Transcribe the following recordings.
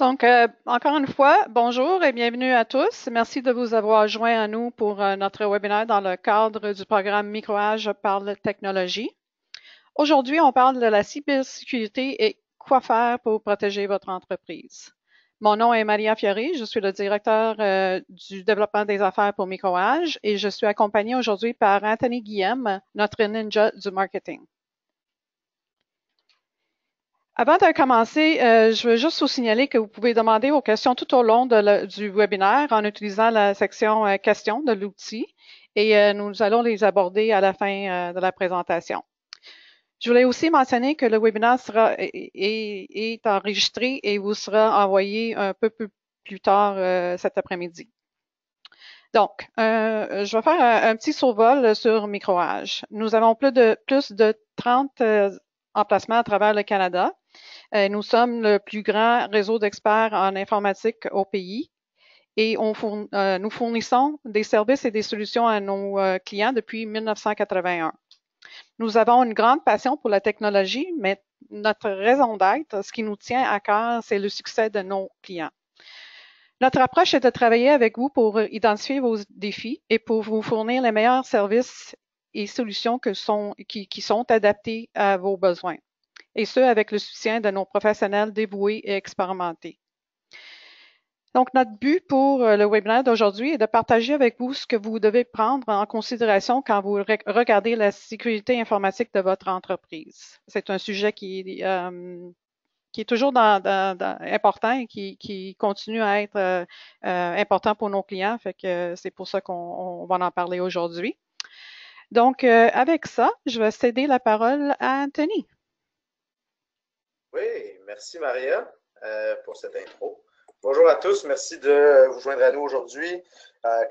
Donc, encore une fois, bonjour et bienvenue à tous. Merci de vous avoir joints à nous pour notre webinaire dans le cadre du programme Microage parle technologie. Aujourd'hui, on parle de la cybersécurité et quoi faire pour protéger votre entreprise. Mon nom est Maria Fiori, je suis le directeur du développement des affaires pour Microage et je suis accompagnée aujourd'hui par Anthony Guillaume, notre ninja du marketing. Avant de commencer, je veux juste vous signaler que vous pouvez demander vos questions tout au long du webinaire en utilisant la section questions de l'outil et nous allons les aborder à la fin de la présentation. Je voulais aussi mentionner que le webinaire est enregistré et vous sera envoyé un peu plus tard cet après-midi. Donc, je vais faire un petit survol sur Microage. Nous avons plus de 30 emplacements à travers le Canada. Nous sommes le plus grand réseau d'experts en informatique au pays et nous fournissons des services et des solutions à nos clients depuis 1981. Nous avons une grande passion pour la technologie, mais notre raison d'être, ce qui nous tient à cœur, c'est le succès de nos clients. Notre approche est de travailler avec vous pour identifier vos défis et pour vous fournir les meilleurs services et solutions qui sont adaptés à vos besoins, et ce, avec le soutien de nos professionnels dévoués et expérimentés. Donc, notre but pour le webinaire d'aujourd'hui est de partager avec vous ce que vous devez prendre en considération quand vous regardez la sécurité informatique de votre entreprise. C'est un sujet qui est toujours important et qui continue à être important pour nos clients. Fait que c'est pour ça qu'on va en parler aujourd'hui. Donc, avec ça, je vais céder la parole à Anthony. Oui, merci Maria pour cette intro. Bonjour à tous, merci de vous joindre à nous aujourd'hui.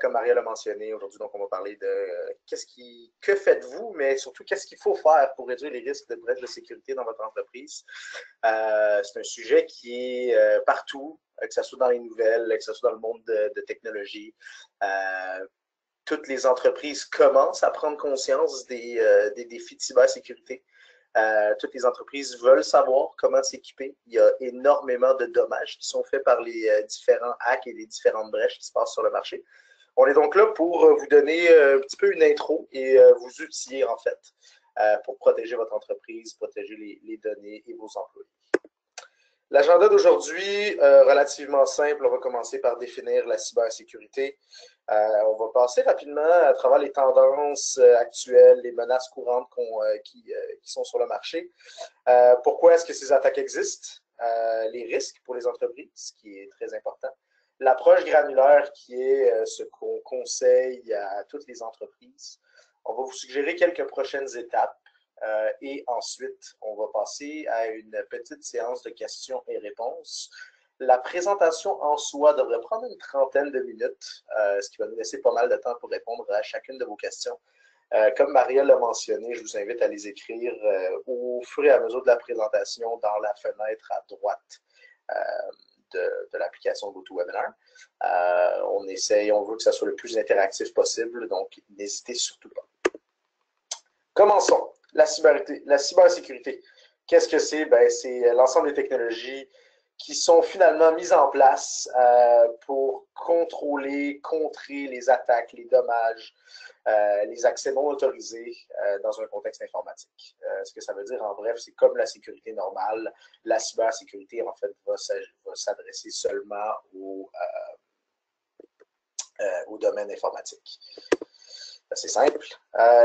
Comme Maria l'a mentionné, aujourd'hui, donc, on va parler de que faites-vous, mais surtout qu'est-ce qu'il faut faire pour réduire les risques de brèche de sécurité dans votre entreprise. C'est un sujet qui est partout, que ce soit dans les nouvelles, que ce soit dans le monde de technologie. Toutes les entreprises commencent à prendre conscience des défis de cybersécurité. Toutes les entreprises veulent savoir comment s'équiper. Il y a énormément de dommages qui sont faits par les différents hacks et les différentes brèches qui se passent sur le marché. On est donc là pour vous donner un petit peu une intro et vous outiller en fait pour protéger votre entreprise, protéger les données et vos employés. L'agenda d'aujourd'hui, relativement simple. On va commencer par définir la cybersécurité. On va passer rapidement à travers les tendances actuelles, les menaces courantes qui sont sur le marché. Pourquoi est-ce que ces attaques existent? Les risques pour les entreprises, ce qui est très important. L'approche granulaire qui est ce qu'on conseille à toutes les entreprises. On va vous suggérer quelques prochaines étapes. Et ensuite, on va passer à une petite séance de questions et réponses. La présentation en soi devrait prendre une trentaine de minutes, ce qui va nous laisser pas mal de temps pour répondre à chacune de vos questions. Comme Maria l'a mentionné, je vous invite à les écrire au fur et à mesure de la présentation dans la fenêtre à droite de l'application GoToWebinar. On veut que ça soit le plus interactif possible, donc n'hésitez surtout pas. Commençons. La cybersécurité. Qu'est-ce que c'est? C'est l'ensemble des technologies qui sont finalement mises en place pour contrôler, contrer les attaques, les dommages, les accès non autorisés dans un contexte informatique. Ce que ça veut dire, en bref, c'est comme la sécurité normale, la cybersécurité, en fait, va s'adresser seulement au domaine informatique. C'est simple.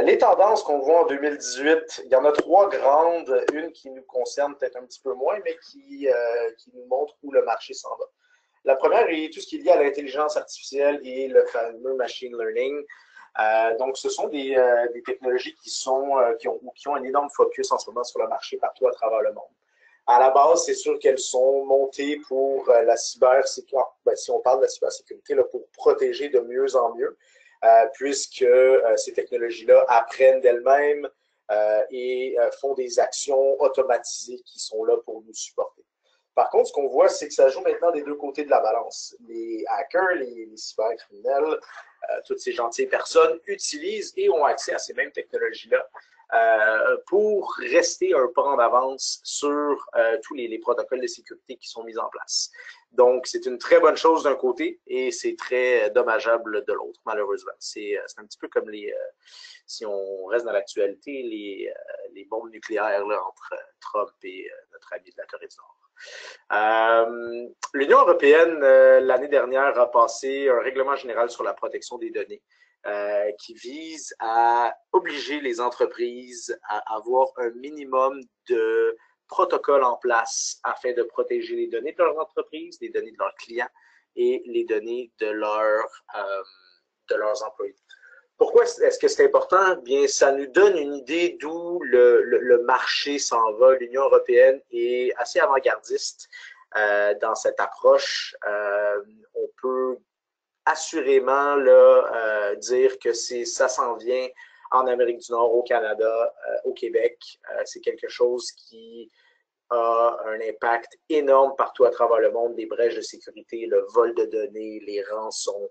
Les tendances qu'on voit en 2018, il y en a trois grandes. Une qui nous concerne peut-être un petit peu moins, mais qui nous montre où le marché s'en va. La première est tout ce qui est lié à l'intelligence artificielle et le fameux machine learning. Donc, ce sont des technologies qui ont un énorme focus en ce moment sur le marché partout à travers le monde. À la base, c'est sûr qu'elles sont montées pour la cybersécurité. Si on parle de la cybersécurité, là, pour protéger de mieux en mieux. Puisque ces technologies-là apprennent d'elles-mêmes et font des actions automatisées qui sont là pour nous supporter. Par contre, ce qu'on voit, c'est que ça joue maintenant des deux côtés de la balance. Les hackers, les cybercriminels, toutes ces gentilles personnes utilisent et ont accès à ces mêmes technologies-là pour rester un pas en avance sur tous les protocoles de sécurité qui sont mis en place. Donc, c'est une très bonne chose d'un côté et c'est très dommageable de l'autre, malheureusement. C'est un petit peu comme si on reste dans l'actualité, les bombes nucléaires là, entre Trump et notre ami de la Corée du Nord. L'Union européenne, l'année dernière, a passé un règlement général sur la protection des données qui vise à obliger les entreprises à avoir un minimum de protocoles en place afin de protéger les données de leur entreprise, les données de leurs clients et les données de leurs employés. Pourquoi est-ce que c'est important? Bien, ça nous donne une idée d'où le marché s'en va. L'Union européenne est assez avant-gardiste dans cette approche. On peut assurément là, dire que ça s'en vient en Amérique du Nord, au Canada, au Québec. C'est quelque chose qui a un impact énorme partout à travers le monde, des brèches de sécurité, le vol de données, les rançons.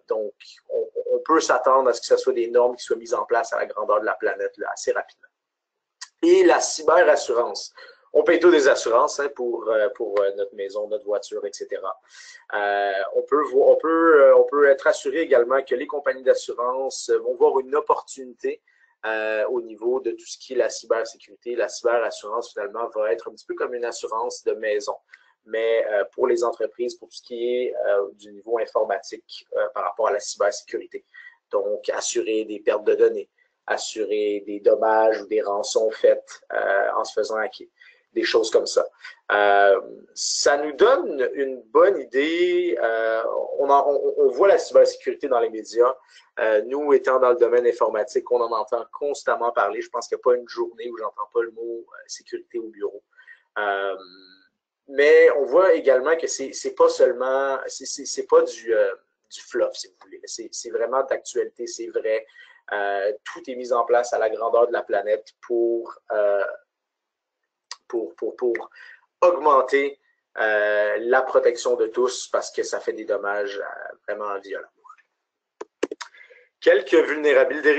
Donc, on peut s'attendre à ce que ce soit des normes qui soient mises en place à la grandeur de la planète là, assez rapidement. Et la cyberassurance. On paye tous des assurances hein, pour notre maison, notre voiture, etc. On peut être assuré également que les compagnies d'assurance vont voir une opportunité au niveau de tout ce qui est la cybersécurité. La cyberassurance, finalement, va être un petit peu comme une assurance de maison, mais pour les entreprises, pour tout ce qui est du niveau informatique par rapport à la cybersécurité. Donc, assurer des pertes de données, assurer des dommages ou des rançons faites en se faisant hacker. Des choses comme ça. Ça nous donne une bonne idée. On voit la cybersécurité dans les médias. Nous, étant dans le domaine informatique, on en entend constamment parler. Je pense qu'il n'y a pas une journée où j'entends pas le mot sécurité au bureau. Mais on voit également que c'est pas seulement, c'est pas du fluff, si vous voulez. C'est vraiment d'actualité, c'est vrai. Tout est mis en place à la grandeur de la planète pour augmenter la protection de tous parce que ça fait des dommages vraiment violents. Quelques vulnérabilités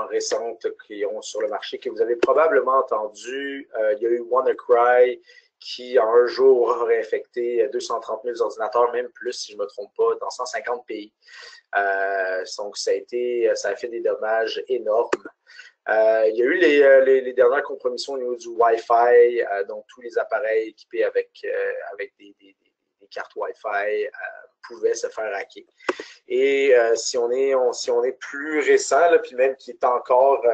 récentes qui ont sur le marché que vous avez probablement entendu. Il y a eu WannaCry qui, en un jour, aurait infecté 230 000 ordinateurs, même plus, si je ne me trompe pas, dans 150 pays. Donc, ça a fait des dommages énormes. Il y a eu les dernières compromissions au niveau du Wi-Fi, donc tous les appareils équipés avec des cartes Wi-Fi pouvaient se faire hacker. Et si on est plus récent, là, puis même qui est encore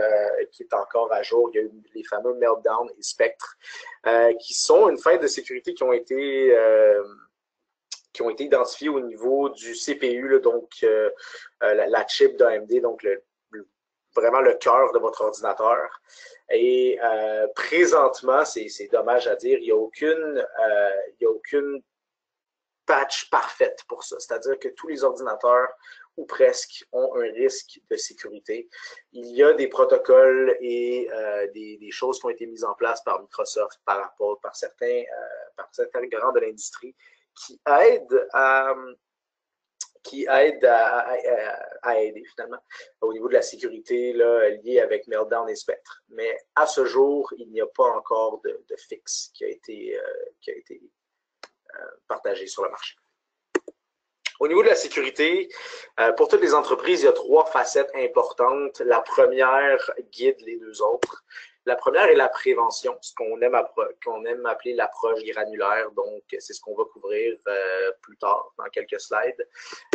à jour, il y a eu les fameux Meltdown et Spectre, qui sont une faille de sécurité qui ont été identifiées au niveau du CPU, là, donc la chip d'AMD, donc vraiment le cœur de votre ordinateur. Et présentement, c'est dommage à dire, il n'y a aucune patch parfaite pour ça. C'est-à-dire que tous les ordinateurs, ou presque, ont un risque de sécurité. Il y a des protocoles et des choses qui ont été mises en place par Microsoft, par certains grands de l'industrie, qui aident à aider finalement au niveau de la sécurité là, liée avec Meltdown et Spectre. Mais à ce jour, il n'y a pas encore de fixe qui a été partagé sur le marché. Au niveau de la sécurité, pour toutes les entreprises, il y a 3 facettes importantes. La première guide les 2 autres. La première est la prévention, ce qu'on aime appeler l'approche granulaire. Donc, c'est ce qu'on va couvrir plus tard dans quelques slides.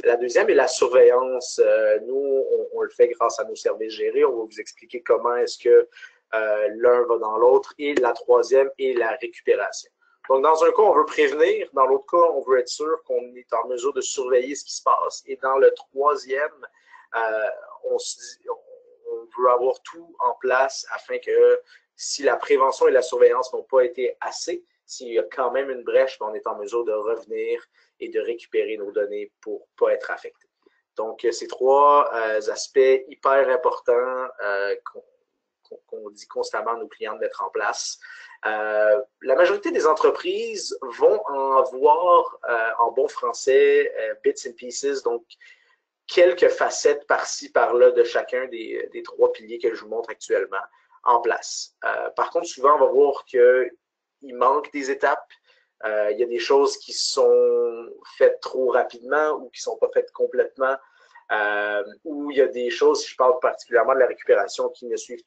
La deuxième est la surveillance. Nous, on le fait grâce à nos services gérés. On va vous expliquer comment est-ce que l'un va dans l'autre. Et la troisième est la récupération. Donc, dans un cas, on veut prévenir. Dans l'autre cas, on veut être sûr qu'on est en mesure de surveiller ce qui se passe. Et dans le troisième, on veut avoir tout en place afin que si la prévention et la surveillance n'ont pas été assez, s'il y a quand même une brèche, on est en mesure de revenir et de récupérer nos données pour ne pas être affecté. Donc, ces 3 aspects hyper importants qu'on dit constamment à nos clients de mettre en place. La majorité des entreprises vont en avoir, en bon français, bits and pieces, donc quelques facettes par-ci, par-là de chacun des trois piliers que je vous montre actuellement en place. Par contre, souvent, on va voir qu'il manque des étapes. Il y a des choses qui sont faites trop rapidement ou qui ne sont pas faites complètement. Ou il y a des choses, je parle particulièrement de la récupération, qui ne suivent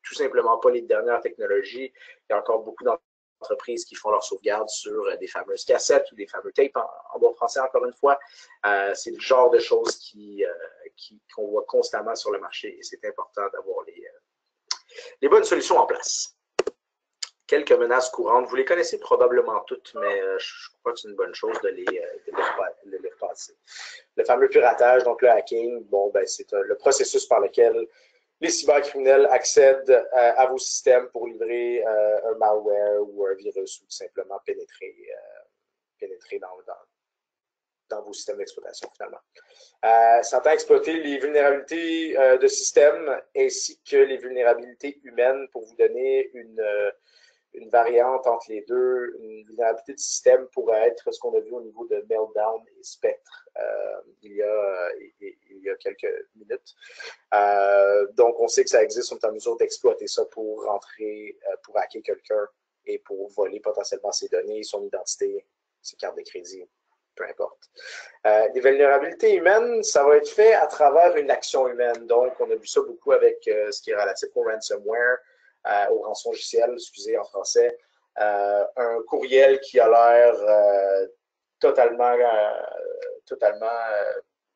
tout simplement pas les dernières technologies. Il y a encore beaucoup d'entreprises qui font leur sauvegarde sur des fameuses cassettes ou des fameux tapes en bon français, encore une fois. C'est le genre de choses qu'on voit constamment sur le marché et c'est important d'avoir les bonnes solutions en place. Quelques menaces courantes, vous les connaissez probablement toutes, mais je crois que c'est une bonne chose de les repasser. Le fameux piratage, donc le hacking, bon, ben, c'est le processus par lequel les cybercriminels accèdent à vos systèmes pour livrer un malware ou un virus ou tout simplement pénétrer dans vos systèmes d'exploitation finalement. S'entend exploiter les vulnérabilités de système ainsi que les vulnérabilités humaines pour vous donner une variante entre les deux. Une vulnérabilité de système pourrait être ce qu'on a vu au niveau de Meltdown et Spectre il y a quelques minutes. Donc, on sait que ça existe, on est en mesure d'exploiter ça pour rentrer, pour hacker quelqu'un et pour voler potentiellement ses données, son identité, ses cartes de crédit, peu importe. Les vulnérabilités humaines, ça va être fait à travers une action humaine. Donc, on a vu ça beaucoup avec ce qui est relatif au ransomware, au rançongiciel, excusez, en français. Un courriel qui a l'air totalement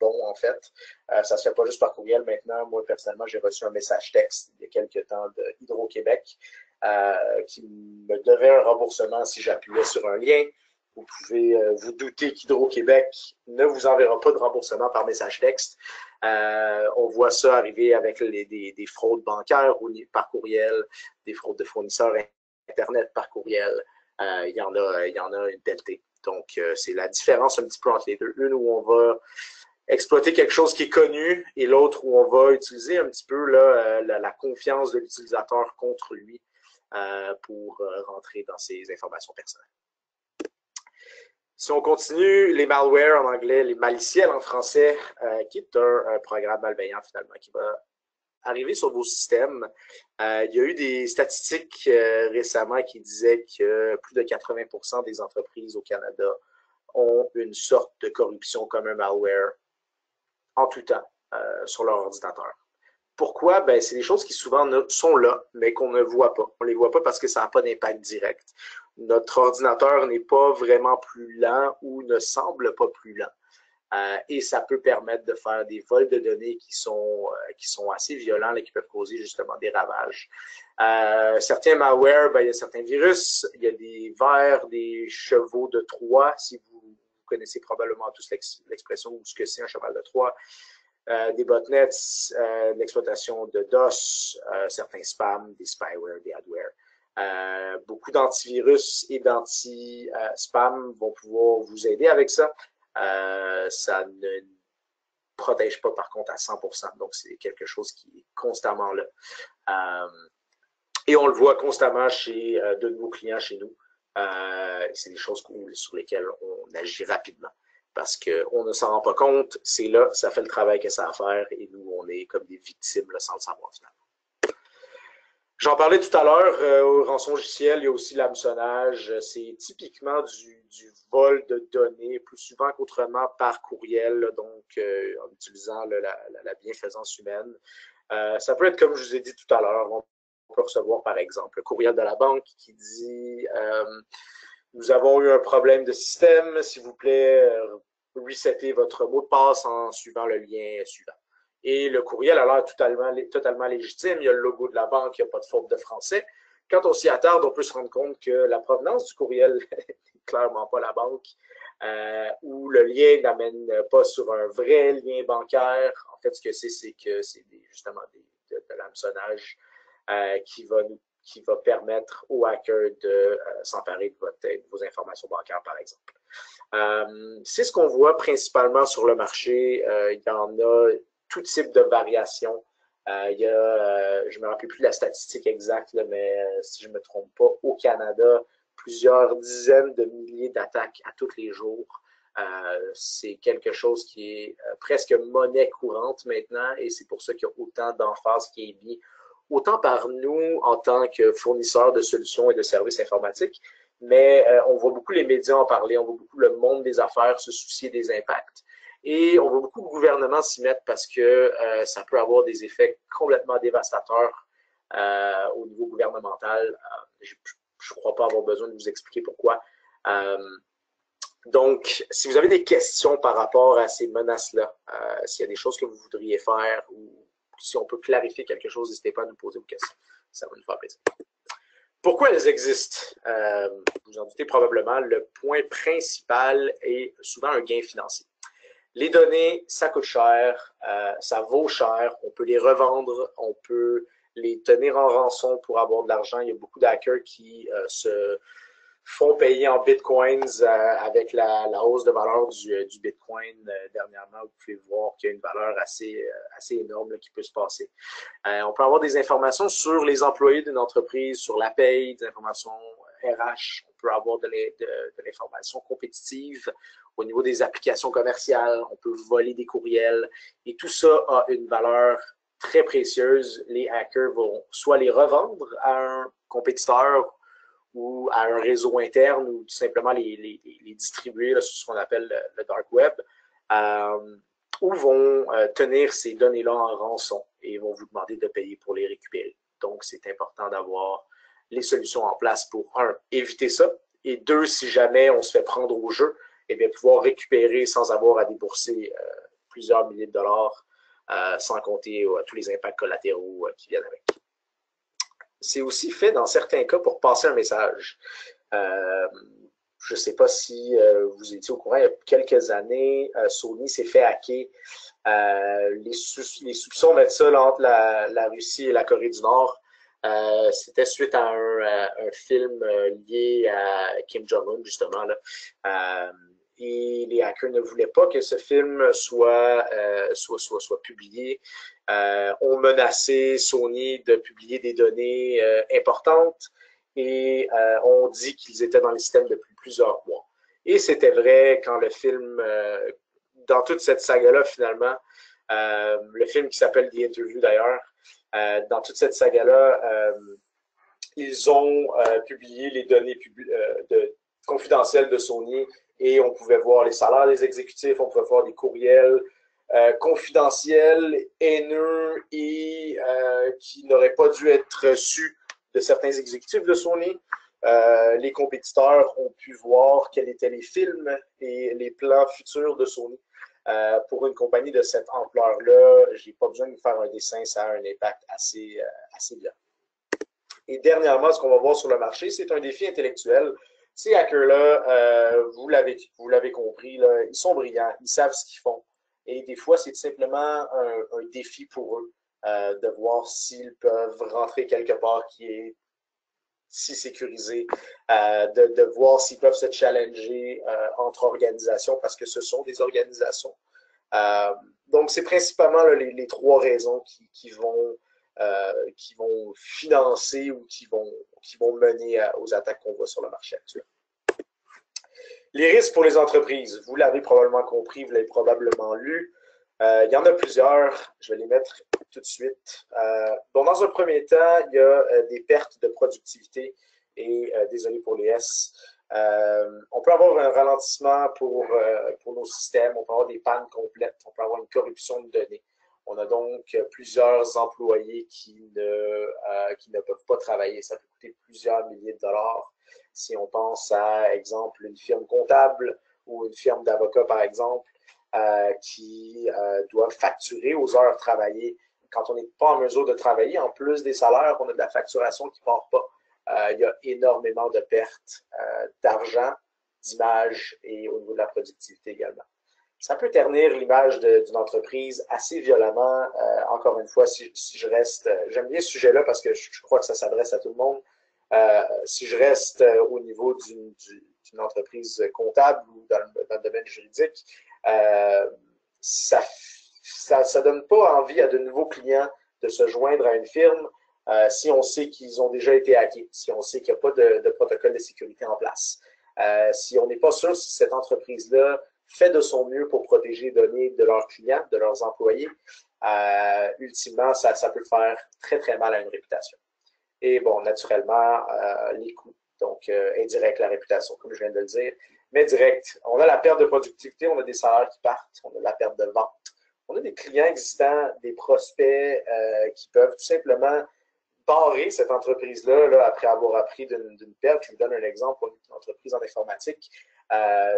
bon, en fait. Ça se fait pas juste par courriel maintenant. Moi, personnellement, j'ai reçu un message texte il y a quelques temps de Hydro-Québec qui me devait un remboursement si j'appuyais sur un lien. Vous pouvez vous douter qu'Hydro-Québec ne vous enverra pas de remboursement par message texte. On voit ça arriver avec des fraudes bancaires ou par courriel, des fraudes de fournisseurs Internet par courriel. Il y en a une pelletée. Donc, c'est la différence un petit peu entre les deux. Une où on va exploiter quelque chose qui est connu et l'autre où on va utiliser un petit peu là, la confiance de l'utilisateur contre lui pour rentrer dans ses informations personnelles. Si on continue, les malwares en anglais, les maliciels en français, qui est un programme malveillant finalement qui va arriver sur vos systèmes. Il y a eu des statistiques récemment qui disaient que plus de 80% des entreprises au Canada ont une sorte de corruption comme un malware en tout temps sur leur ordinateur. Pourquoi? Ben, c'est des choses qui souvent sont là, mais qu'on ne voit pas. On ne les voit pas parce que ça n'a pas d'impact direct. Notre ordinateur n'est pas vraiment plus lent ou ne semble pas plus lent. Et ça peut permettre de faire des vols de données qui sont assez violents, là, qui peuvent causer justement des ravages. Certains malwares, ben, il y a certains virus, il y a des vers, des chevaux de Troie, si vous connaissez probablement tous l'expression ou ce que c'est un cheval de Troie. Des botnets, l'exploitation de DOS, certains spams, des spyware, des adware. Beaucoup d'antivirus et d'anti-spam vont pouvoir vous aider avec ça. Ça ne protège pas par contre à 100%, donc c'est quelque chose qui est constamment là. Et on le voit constamment chez de nouveaux clients chez nous. C'est des choses sur lesquelles on agit rapidement. Parce qu'on ne s'en rend pas compte, c'est là, ça fait le travail que ça a à faire et nous, on est comme des victimes là, sans le savoir finalement. J'en parlais tout à l'heure, au rançongiciel, il y a aussi l'hameçonnage. C'est typiquement du vol de données, plus souvent qu'autrement par courriel, là, donc en utilisant la bienfaisance humaine. Ça peut être, comme je vous ai dit tout à l'heure, on peut recevoir par exemple le courriel de la banque qui dit nous avons eu un problème de système, s'il vous plaît, resettez votre mot de passe en suivant le lien suivant. Et le courriel a l'air totalement légitime, il y a le logo de la banque, il n'y a pas de faute de français. Quand on s'y attarde, on peut se rendre compte que la provenance du courriel n'est clairement pas la banque, ou le lien n'amène pas sur un vrai lien bancaire. En fait, ce que c'est que c'est justement de l'hameçonnage qui va permettre aux hackers de s'emparer de vos informations bancaires, par exemple. C'est ce qu'on voit principalement sur le marché. Il y en a tout type de variations. Je ne me rappelle plus de la statistique exacte, là, mais si je ne me trompe pas, au Canada, plusieurs dizaines de milliers d'attaques à tous les jours. C'est quelque chose qui est presque monnaie courante maintenant et c'est pour ça qu'il y a autant d'emphase qui est mis autant par nous en tant que fournisseurs de solutions et de services informatiques, mais on voit beaucoup les médias en parler, on voit beaucoup le monde des affaires se soucier des impacts. Et on voit beaucoup le gouvernement s'y mettre parce que ça peut avoir des effets complètement dévastateurs au niveau gouvernemental. Je ne crois pas avoir besoin de vous expliquer pourquoi. Donc, si vous avez des questions par rapport à ces menaces-là, s'il y a des choses que vous voudriez faire ou si on peut clarifier quelque chose, n'hésitez pas à nous poser vos questions. Ça va nous faire plaisir. Pourquoi elles existent? Vous en doutez probablement, le point principal est souvent un gain financier. Les données, ça coûte cher, ça vaut cher, on peut les revendre, on peut les tenir en rançon pour avoir de l'argent. Il y a beaucoup d'hackers qui se font payer en bitcoins avec la hausse de valeur du bitcoin dernièrement. Vous pouvez voir qu'il y a une valeur assez énorme là, qui peut se passer. On peut avoir des informations sur les employés d'une entreprise, sur la paye, des informations RH. On peut avoir de l'information compétitive au niveau des applications commerciales. On peut voler des courriels et tout ça a une valeur très précieuse. Les hackers vont soit les revendre à un compétiteur ou à un réseau interne ou tout simplement les distribuer là, sur ce qu'on appelle le dark web, ou vont tenir ces données-là en rançon et vont vous demander de payer pour les récupérer. Donc, c'est important d'avoir les solutions en place pour, un, éviter ça, et deux, si jamais on se fait prendre au jeu, eh bien, pouvoir récupérer sans avoir à débourser plusieurs milliers de dollars, sans compter tous les impacts collatéraux qui viennent avec. C'est aussi fait dans certains cas pour passer un message. Je ne sais pas si vous étiez au courant, il y a quelques années, Sony s'est fait hacker. Les soupçons mettent ça là, entre la Russie et la Corée du Nord. C'était suite à un film lié à Kim Jong-un, justement. Là. Et les hackers ne voulaient pas que ce film soit publié. Ont menacé Sony de publier des données importantes et ont dit qu'ils étaient dans les systèmes depuis plusieurs mois. Et c'était vrai quand le film, dans toute cette saga-là, finalement, le film qui s'appelle The Interview d'ailleurs, dans toute cette saga-là, ils ont publié les données confidentielles de Sony et on pouvait voir les salaires des exécutifs, on pouvait voir des courriels confidentiels, haineux et qui n'auraient pas dû être reçus de certains exécutifs de Sony. Les compétiteurs ont pu voir quels étaient les films et les plans futurs de Sony. Pour une compagnie de cette ampleur-là, je n'ai pas besoin de faire un dessin, ça a un impact assez bien. Et dernièrement, ce qu'on va voir sur le marché, c'est un défi intellectuel. Ces hackers-là, vous l'avez compris, là, ils sont brillants, ils savent ce qu'ils font. Et des fois, c'est simplement un défi pour eux de voir s'ils peuvent rentrer quelque part qui est si sécurisé, de voir s'ils peuvent se challenger entre organisations parce que ce sont des organisations. Donc, c'est principalement là, les trois raisons qui vont financer ou qui vont mener aux attaques qu'on voit sur le marché actuel. Les risques pour les entreprises, vous l'avez probablement compris, vous l'avez probablement lu. Il y en a plusieurs, je vais les mettre tout de suite. Donc, dans un premier temps, il y a des pertes de productivité et, désolé pour les S, on peut avoir un ralentissement pour nos systèmes, on peut avoir des pannes complètes, on peut avoir une corruption de données. On a donc plusieurs employés qui ne peuvent pas travailler. Ça peut coûter plusieurs milliers de dollars. Si on pense à, exemple, une firme comptable ou une firme d'avocats, par exemple, qui doivent facturer aux heures travaillées. Quand on n'est pas en mesure de travailler, en plus des salaires, on a de la facturation qui ne part pas. Il y a énormément de pertes d'argent, d'image et au niveau de la productivité également. Ça peut ternir l'image d'une entreprise assez violemment. Encore une fois, si je reste, j'aime bien ce sujet-là parce que je crois que ça s'adresse à tout le monde. Si je reste au niveau d'une entreprise comptable ou dans le domaine juridique, ça donne pas envie à de nouveaux clients de se joindre à une firme si on sait qu'ils ont déjà été hackés, si on sait qu'il n'y a pas de protocole de sécurité en place. Si on n'est pas sûr si cette entreprise-là fait de son mieux pour protéger les données de leurs clients, de leurs employés, ultimement, ça peut faire très, très mal à une réputation. Et bon, naturellement, les coûts. Donc, indirect, la réputation, comme je viens de le dire. Mais direct, on a la perte de productivité, on a des salaires qui partent, on a la perte de vente. On a des clients existants, des prospects qui peuvent tout simplement barrer cette entreprise-là là, après avoir appris d'une perte. Je vous donne un exemple pour une entreprise en informatique.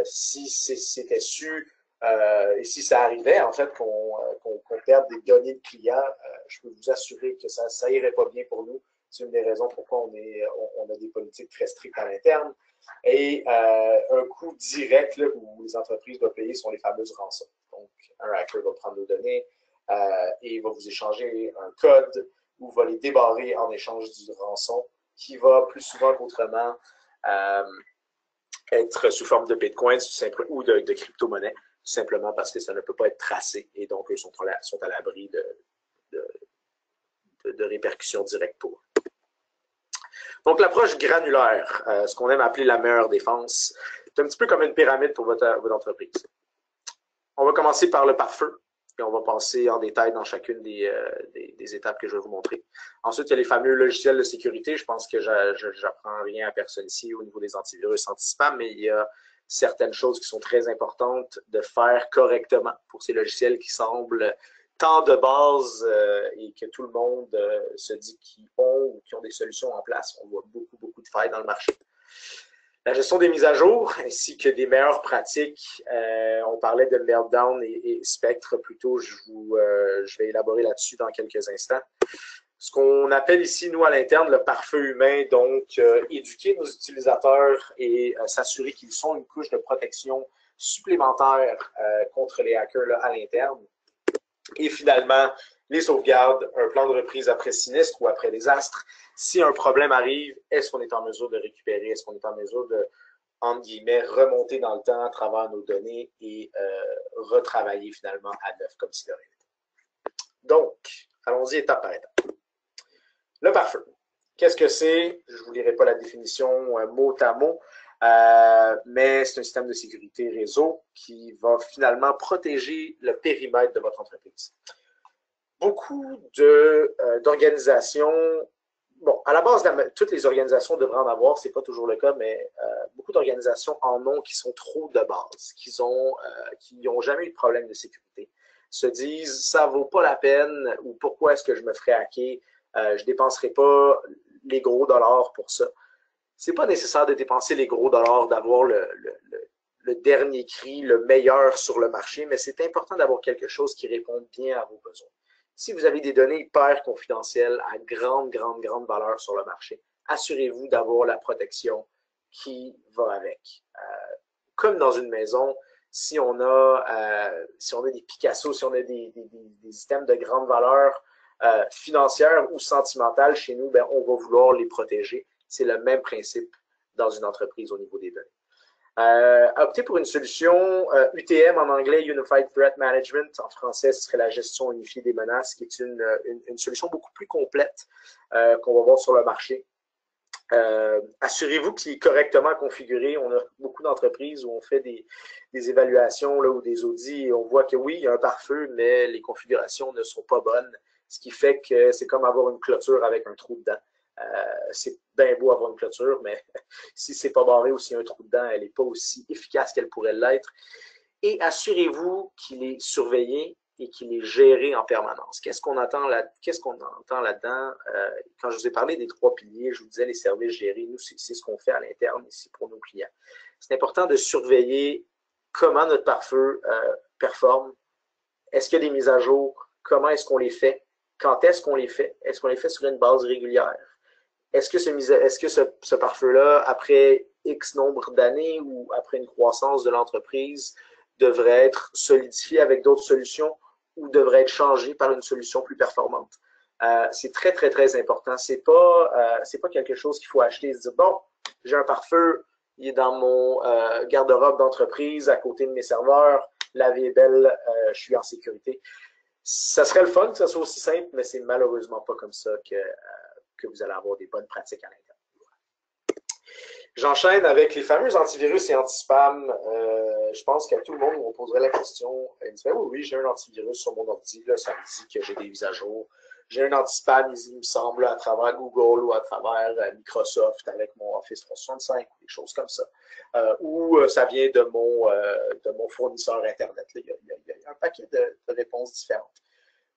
Si c'était su et si ça arrivait, en fait, qu'on perde des données de clients, je peux vous assurer que ça irait pas bien pour nous. C'est une des raisons pourquoi on a des politiques très strictes à l'interne. Et un coût direct là, où les entreprises doivent payer sont les fameuses rançons. Donc, un hacker va prendre nos données et va vous échanger un code ou va les débarrer en échange du rançon qui va plus souvent qu'autrement être sous forme de bitcoin ou de crypto-monnaie, tout simplement parce que ça ne peut pas être tracé et donc eux sont à l'abri de répercussions directes pour eux. Donc, l'approche granulaire, ce qu'on aime appeler la meilleure défense, c'est un petit peu comme une pyramide pour votre entreprise. On va commencer par le pare-feu et on va passer en détail dans chacune des étapes que je vais vous montrer. Ensuite, il y a les fameux logiciels de sécurité. Je pense que j'apprends rien à personne ici au niveau des antivirus anti-spam, mais il y a certaines choses qui sont très importantes de faire correctement pour ces logiciels qui semblent tant de base et que tout le monde se dit qu'ils ont ou qui ont des solutions en place. On voit beaucoup de failles dans le marché. La gestion des mises à jour ainsi que des meilleures pratiques. On parlait de Meltdown et Spectre plutôt. Je vais élaborer là-dessus dans quelques instants. Ce qu'on appelle ici, nous, à l'interne, le pare-feu humain. Donc, éduquer nos utilisateurs et s'assurer qu'ils sont une couche de protection supplémentaire contre les hackers là, à l'interne. Et finalement, les sauvegardes, un plan de reprise après sinistre ou après désastre. Si un problème arrive, est-ce qu'on est en mesure de récupérer? Est-ce qu'on est en mesure de, entre guillemets, remonter dans le temps à travers nos données et retravailler finalement à neuf comme si de rien n'était? Donc, allons-y étape par étape. Le pare-feu. Qu'est-ce que c'est? Je ne vous lirai pas la définition mot à mot, mais c'est un système de sécurité réseau qui va finalement protéger le périmètre de votre entreprise. Beaucoup d'organisations, bon, à la base, toutes les organisations devraient en avoir, ce n'est pas toujours le cas, mais beaucoup d'organisations en ont qui sont trop de base, qui n'ont jamais eu de problème de sécurité, se disent ça ne vaut pas la peine ou pourquoi est-ce que je me ferais hacker, je ne dépenserai pas les gros dollars pour ça. Ce n'est pas nécessaire de dépenser les gros dollars, d'avoir le dernier cri, le meilleur sur le marché, mais c'est important d'avoir quelque chose qui réponde bien à vos besoins. Si vous avez des données hyper confidentielles à grande valeur sur le marché, assurez-vous d'avoir la protection qui va avec. Comme dans une maison, si on a des Picasso, si on a des items de grande valeur financière ou sentimentale chez nous, ben, on va vouloir les protéger. C'est le même principe dans une entreprise au niveau des données. Optez pour une solution UTM en anglais, Unified Threat Management. En français, ce serait la gestion unifiée des menaces, qui est une solution beaucoup plus complète qu'on va voir sur le marché. Assurez-vous qu'il est correctement configuré. On a beaucoup d'entreprises où on fait des évaluations là, ou des audits et on voit que oui, il y a un pare-feu, mais les configurations ne sont pas bonnes, ce qui fait que c'est comme avoir une clôture avec un trou dedans. C'est bien beau avoir une clôture, mais si c'est pas barré ou s'il y a un trou dedans, elle n'est pas aussi efficace qu'elle pourrait l'être. Et assurez-vous qu'il est surveillé et qu'il est géré en permanence. Qu'est-ce qu'on entend là-dedans? Quand je vous ai parlé des 3 piliers, je vous disais les services gérés, nous, c'est ce qu'on fait à l'interne ici pour nos clients. C'est important de surveiller comment notre pare-feu performe. Est-ce qu'il y a des mises à jour? Comment est-ce qu'on les fait? Quand est-ce qu'on les fait? Est-ce qu'on les fait sur une base régulière? Est-ce que ce pare-feu-là, après X nombre d'années ou après une croissance de l'entreprise, devrait être solidifié avec d'autres solutions ou devrait être changé par une solution plus performante? C'est très important. C'est pas quelque chose qu'il faut acheter et se dire, bon, j'ai un pare-feu, il est dans mon garde-robe d'entreprise à côté de mes serveurs, la vie est belle, je suis en sécurité. Ça serait le fun que ça soit aussi simple, mais c'est malheureusement pas comme ça que vous allez avoir des bonnes pratiques à l'intérieur. J'enchaîne avec les fameux antivirus et anti-spam. Je pense qu'à tout le monde, on poserait la question. Il me dirait, oui, j'ai un antivirus sur mon ordi, là, ça me dit que j'ai des mises à jour. J'ai un anti-spam, il me semble, à travers Google ou à travers Microsoft avec mon Office 365, des choses comme ça. Ou ça vient de mon fournisseur Internet. Là. Il y a un paquet de réponses différentes.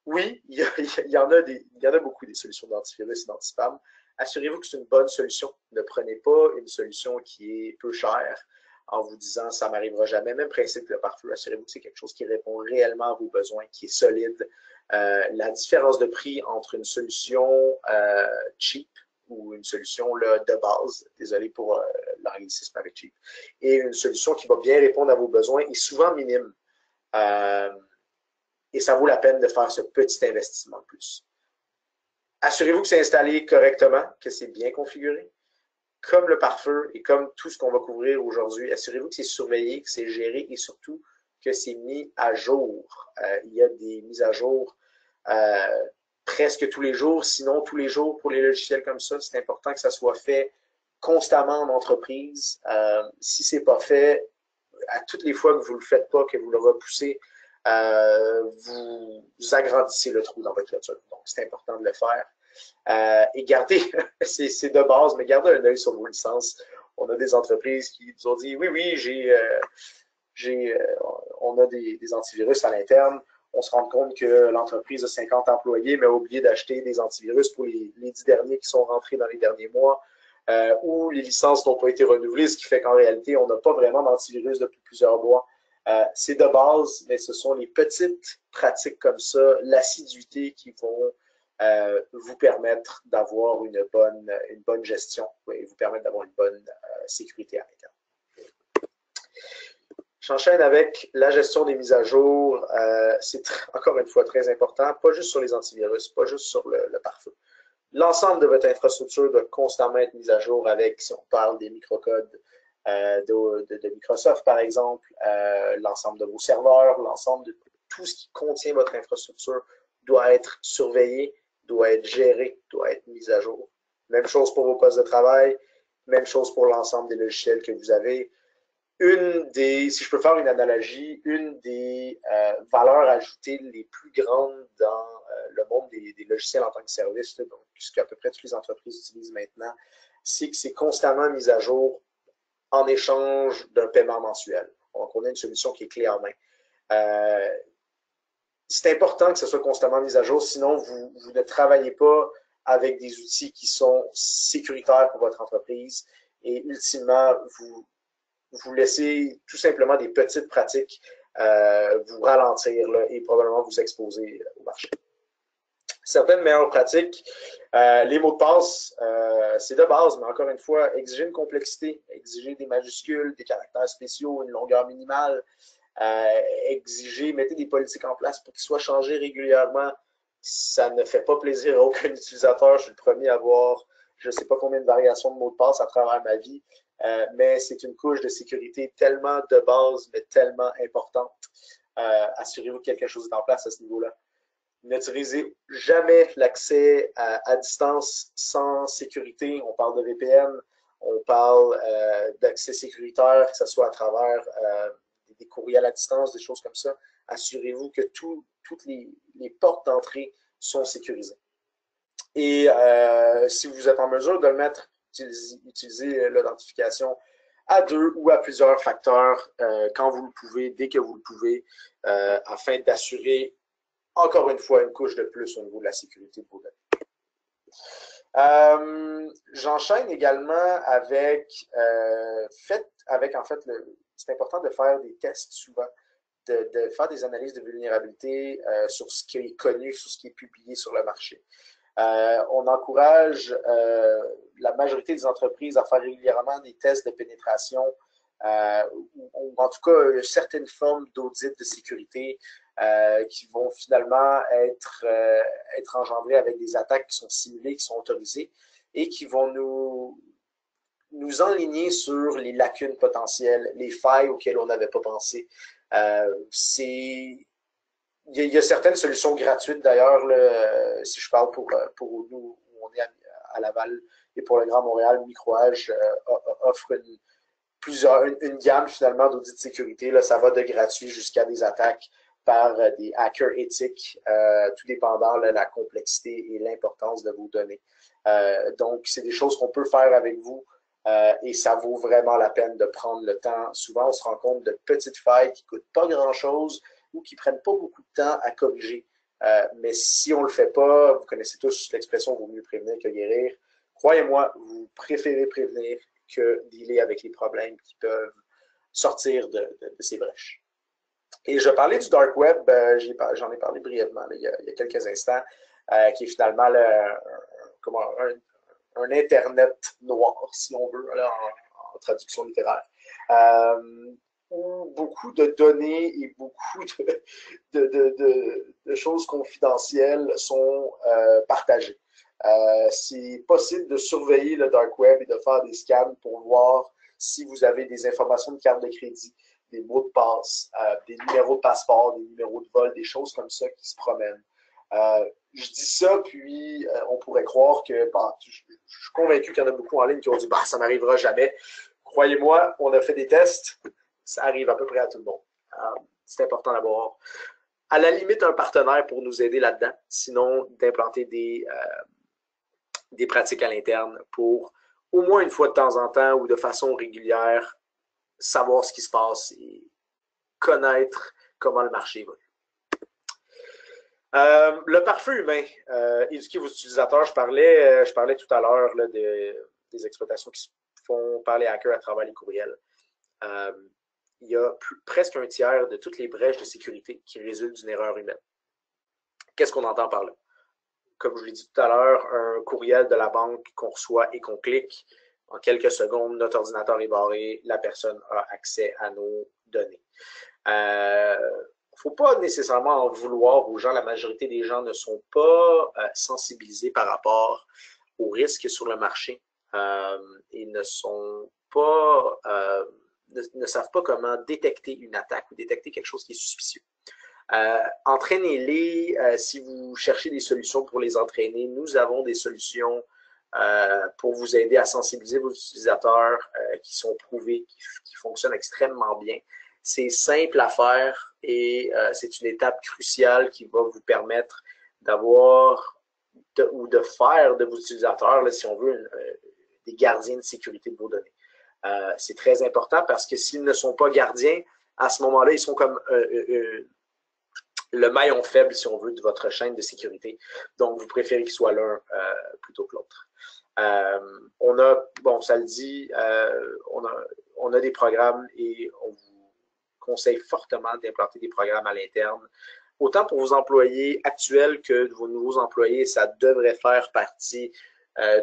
Oui, il y en a beaucoup des solutions d'antivirus et d'anti-spam. Assurez-vous que c'est une bonne solution. Ne prenez pas une solution qui est peu chère en vous disant ça m'arrivera jamais. Même principe que le pare-feu, assurez-vous que c'est quelque chose qui répond réellement à vos besoins, qui est solide. La différence de prix entre une solution cheap ou une solution là, de base, désolé pour l'anglicisme avec cheap, et une solution qui va bien répondre à vos besoins est souvent minime. Et ça vaut la peine de faire ce petit investissement de plus. Assurez-vous que c'est installé correctement, que c'est bien configuré. Comme le pare-feu et comme tout ce qu'on va couvrir aujourd'hui, assurez-vous que c'est surveillé, que c'est géré et surtout que c'est mis à jour. Il y a des mises à jour presque tous les jours, sinon tous les jours pour les logiciels comme ça. C'est important que ça soit fait constamment en entreprise. Si ce n'est pas fait, à toutes les fois que vous ne le faites pas, que vous le repoussez, vous agrandissez le trou dans votre clôture. Donc, c'est important de le faire. Et gardez, c'est de base, mais gardez un œil sur vos licences. On a des entreprises qui nous ont dit, oui, on a des antivirus à l'interne. On se rend compte que l'entreprise a 50 employés, mais a oublié d'acheter des antivirus pour les 10 derniers qui sont rentrés dans les derniers mois. Ou les licences n'ont pas été renouvelées, ce qui fait qu'en réalité, on n'a pas vraiment d'antivirus depuis plusieurs mois. C'est de base, mais ce sont les petites pratiques comme ça, l'assiduité qui vont vous permettre d'avoir une bonne gestion et vous permettre d'avoir une bonne sécurité à l'interne. J'enchaîne avec la gestion des mises à jour. C'est encore une fois très important, pas juste sur les antivirus, pas juste sur le pare-feu. L'ensemble de votre infrastructure doit constamment être mise à jour avec, si on parle des microcodes de Microsoft, par exemple, l'ensemble de vos serveurs, l'ensemble de tout ce qui contient votre infrastructure doit être surveillé, doit être géré, doit être mis à jour. Même chose pour vos postes de travail, même chose pour l'ensemble des logiciels que vous avez. Si je peux faire une analogie, une des valeurs ajoutées les plus grandes dans le monde des logiciels en tant que service, là, donc ce qu'à peu près toutes les entreprises utilisent maintenant, c'est que c'est constamment mis à jour en échange d'un paiement mensuel. Donc, on a une solution qui est clé en main. C'est important que ce soit constamment mis à jour, sinon vous ne travaillez pas avec des outils qui sont sécuritaires pour votre entreprise et ultimement, vous laissez tout simplement des petites pratiques vous ralentir là, et probablement vous exposer au marché. Certaines meilleures pratiques, les mots de passe, c'est de base, mais encore une fois, exiger une complexité, exiger des majuscules, des caractères spéciaux, une longueur minimale, mettez des politiques en place pour qu'ils soient changés régulièrement. Ça ne fait pas plaisir à aucun utilisateur. Je suis le premier à avoir, je ne sais pas combien de variations de mots de passe à travers ma vie, mais c'est une couche de sécurité tellement de base, mais tellement importante. Assurez-vous que quelque chose est en place à ce niveau-là. N'utilisez jamais l'accès à distance sans sécurité. On parle de VPN, on parle d'accès sécuritaire, que ce soit à travers des courriels à distance, des choses comme ça. Assurez-vous que toutes les portes d'entrée sont sécurisées. Et si vous êtes en mesure de le mettre, utilisez l'identification à 2 ou à plusieurs facteurs quand vous le pouvez, dès que vous le pouvez, afin d'assurer encore une fois une couche de plus au niveau de la sécurité de vos données. J'enchaîne également avec, c'est important de faire des tests souvent, de faire des analyses de vulnérabilité sur ce qui est connu, sur ce qui est publié sur le marché. On encourage la majorité des entreprises à faire régulièrement des tests de pénétration ou en tout cas certaines formes d'audit de sécurité qui vont finalement être engendrées avec des attaques qui sont simulées, qui sont autorisées et qui vont nous enligner sur les lacunes potentielles, les failles auxquelles on n'avait pas pensé. Il y a certaines solutions gratuites d'ailleurs, si je parle pour nous, où on est à Laval, il Et pour le Grand Montréal, Microage offre une gamme finalement d'audits de sécurité. Là, ça va de gratuit jusqu'à des attaques par des hackers éthiques, tout dépendant de la complexité et l'importance de vos données. Donc, c'est des choses qu'on peut faire avec vous et ça vaut vraiment la peine de prendre le temps. Souvent, on se rend compte de petites failles qui ne coûtent pas grand-chose ou qui ne prennent pas beaucoup de temps à corriger. Mais si on ne le fait pas, vous connaissez tous l'expression « vaut mieux prévenir que guérir ». Croyez-moi, vous préférez prévenir que dealer avec les problèmes qui peuvent sortir de ces brèches. Et je parlais du Dark Web, j'en ai parlé brièvement là, il y a quelques instants, qui est finalement un Internet noir, si on veut, là, en traduction littéraire, où beaucoup de données et beaucoup de choses confidentielles sont partagées. C'est possible de surveiller le Dark Web et de faire des scans pour voir si vous avez des informations de carte de crédit, des mots de passe, des numéros de passeport, des numéros de vol, des choses comme ça qui se promènent. Je dis ça, puis on pourrait croire que, je suis convaincu qu'il y en a beaucoup en ligne qui ont dit « ça n'arrivera jamais ». Croyez-moi, on a fait des tests, ça arrive à peu près à tout le monde. C'est important d'avoir, à la limite, un partenaire pour nous aider là-dedans, sinon d'implanter des pratiques à l'interne pour, au moins une fois de temps en temps ou de façon régulière, savoir ce qui se passe et connaître comment le marché évolue. Le pare-feu humain, éduquer vos utilisateurs, je parlais tout à l'heure des exploitations qui se font par les hackers à travers les courriels. Il y a presque un tiers de toutes les brèches de sécurité qui résultent d'une erreur humaine. Qu'est-ce qu'on entend par là? Comme je l'ai dit tout à l'heure, un courriel de la banque qu'on reçoit et qu'on clique, en quelques secondes, notre ordinateur est barré, la personne a accès à nos données. Il ne faut pas nécessairement en vouloir aux gens. La majorité des gens ne sont pas sensibilisés par rapport aux risques sur le marché et ne savent pas comment détecter une attaque ou détecter quelque chose qui est suspicieux. Entraînez-les. Si vous cherchez des solutions pour les entraîner, nous avons des solutions pour vous aider à sensibiliser vos utilisateurs qui sont prouvés, qui fonctionnent extrêmement bien. C'est simple à faire et c'est une étape cruciale qui va vous permettre d'avoir ou de faire de vos utilisateurs, là, si on veut, des gardiens de sécurité de vos données. C'est très important parce que s'ils ne sont pas gardiens, à ce moment-là, ils sont comme le maillon faible, si on veut, de votre chaîne de sécurité. Donc, vous préférez qu'il soit l'un plutôt que l'autre. On a, bon, ça le dit, on a des programmes et on vous conseille fortement d'implanter des programmes à l'interne. Autant pour vos employés actuels que de vos nouveaux employés, ça devrait faire partie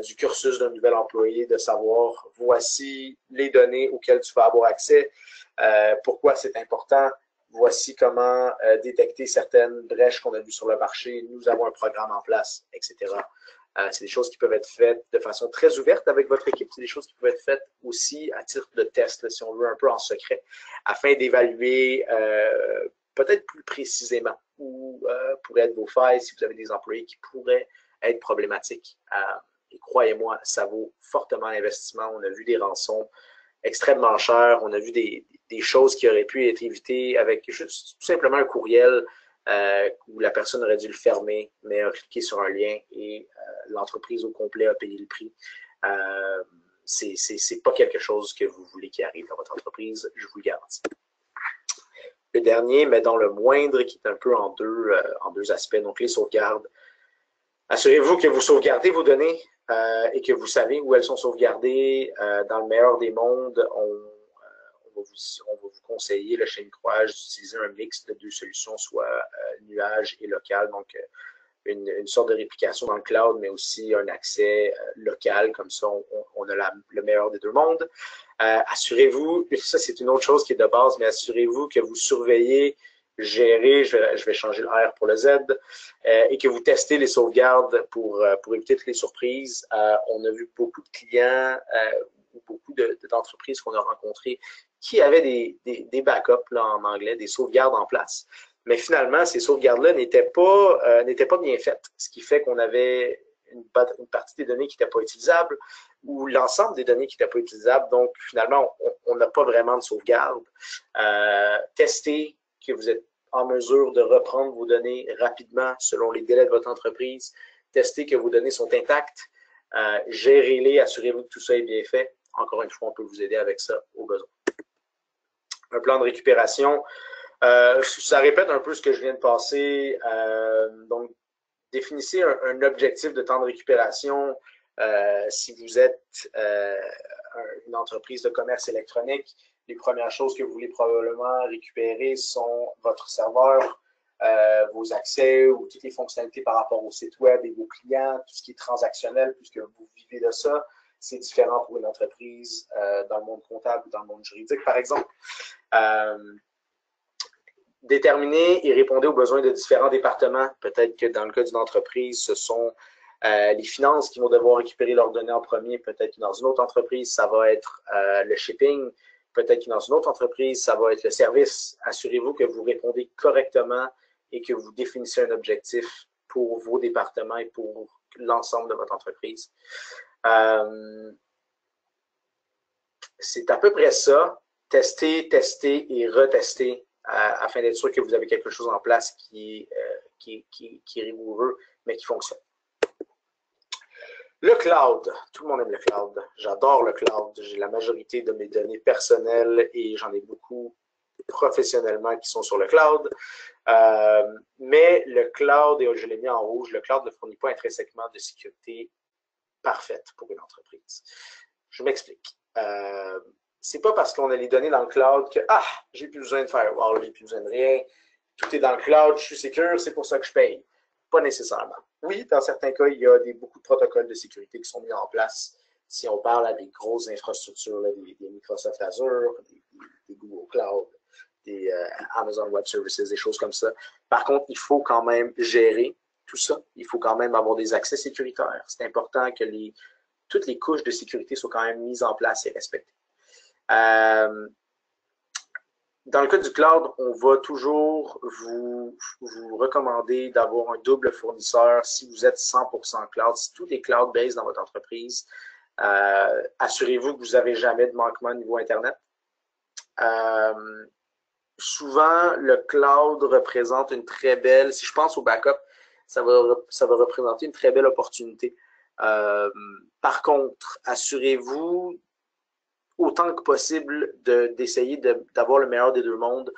du cursus d'un nouvel employé, de savoir, voici les données auxquelles tu vas avoir accès, pourquoi c'est important, voici comment détecter certaines brèches qu'on a vues sur le marché, nous avons un programme en place, etc. C'est des choses qui peuvent être faites de façon très ouverte avec votre équipe. C'est des choses qui peuvent être faites aussi à titre de test, là, si on veut, un peu en secret, afin d'évaluer peut-être plus précisément où pourraient être vos failles si vous avez des employés qui pourraient être problématiques. Et croyez-moi, ça vaut fortement l'investissement. On a vu des rançons extrêmement chères. On a vu des choses qui auraient pu être évitées avec juste tout simplement un courriel où la personne aurait dû le fermer, mais a cliqué sur un lien et l'entreprise au complet a payé le prix. C'est pas quelque chose que vous voulez qui arrive dans votre entreprise, je vous le garantis. Le dernier, mais dans le moindre, qui est un peu en deux aspects, donc les sauvegardes. Assurez-vous que vous sauvegardez vos données et que vous savez où elles sont sauvegardées. Dans le meilleur des mondes, on va vous conseiller, chez Microage, d'utiliser un mix de deux solutions, soit nuage et local, donc une sorte de réplication dans le cloud, mais aussi un accès local, comme ça on a le meilleur des deux mondes. Assurez-vous, ça c'est une autre chose qui est de base, mais assurez-vous que vous surveillez, gérez, je vais changer le R pour le Z, et que vous testez les sauvegardes pour éviter toutes les surprises. On a vu beaucoup de clients, beaucoup d'entreprises qu'on a rencontrées qui avaient des backups là, en anglais, des sauvegardes en place. Mais finalement, ces sauvegardes-là n'étaient pas bien faites, ce qui fait qu'on avait une partie des données qui n'étaient pas utilisables ou l'ensemble des données qui n'étaient pas utilisables. Donc, finalement, on n'a pas vraiment de sauvegarde. Testez que vous êtes en mesure de reprendre vos données rapidement selon les délais de votre entreprise. Testez que vos données sont intactes. Gérez-les, assurez-vous que tout ça est bien fait. Encore une fois, on peut vous aider avec ça au besoin. Un plan de récupération. Ça répète un peu ce que je viens de passer. Donc, définissez un objectif de temps de récupération. Si vous êtes une entreprise de commerce électronique, les premières choses que vous voulez probablement récupérer sont votre serveur, vos accès ou toutes les fonctionnalités par rapport au site web et vos clients, tout ce qui est transactionnel, puisque vous vivez de ça. C'est différent pour une entreprise dans le monde comptable ou dans le monde juridique, par exemple. Déterminez et répondez aux besoins de différents départements. Peut-être que dans le cas d'une entreprise, ce sont les finances qui vont devoir récupérer leurs données en premier. Peut-être que dans une autre entreprise, ça va être le shipping. Peut-être que dans une autre entreprise, ça va être le service. Assurez-vous que vous répondez correctement et que vous définissez un objectif pour vos départements et pour l'ensemble de votre entreprise. C'est à peu près ça. Tester, tester et retester afin d'être sûr que vous avez quelque chose en place qui est rigoureux, mais qui fonctionne. Le cloud. Tout le monde aime le cloud. J'adore le cloud. J'ai la majorité de mes données personnelles et j'en ai beaucoup professionnellement qui sont sur le cloud. Mais le cloud, et je l'ai mis en rouge, le cloud ne fournit pas intrinsèquement de sécurité parfaite pour une entreprise. Je m'explique. C'est pas parce qu'on a les données dans le cloud que j'ai plus besoin de firewall, j'ai plus besoin de rien. Tout est dans le cloud, je suis sécure, c'est pour ça que je paye. Pas nécessairement. Oui, dans certains cas, il y a beaucoup de protocoles de sécurité qui sont mis en place. Si on parle à des grosses infrastructures, là, des Microsoft Azure, des Google Cloud, des Amazon Web Services, des choses comme ça. Par contre, il faut quand même gérer tout ça. Il faut quand même avoir des accès sécuritaires. C'est important que toutes les couches de sécurité soient quand même mises en place et respectées. Dans le cas du cloud, on va toujours vous recommander d'avoir un double fournisseur si vous êtes 100% cloud. Si tout est cloud-based dans votre entreprise, assurez-vous que vous n'avez jamais de manquement au niveau Internet. Souvent, le cloud représente une très belle, si je pense au backup, ça va représenter une très belle opportunité. Par contre, assurez-vous autant que possible d'essayer d'avoir le meilleur des deux mondes.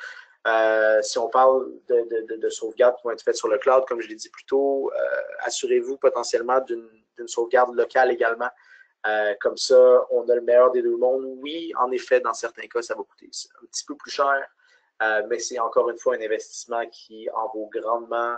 Si on parle de sauvegardes qui vont être faites sur le cloud, comme je l'ai dit plus tôt, assurez-vous potentiellement d'une sauvegarde locale également. Comme ça, on a le meilleur des deux mondes. Oui, en effet, dans certains cas, ça va coûter un petit peu plus cher, mais c'est encore une fois un investissement qui en vaut grandement,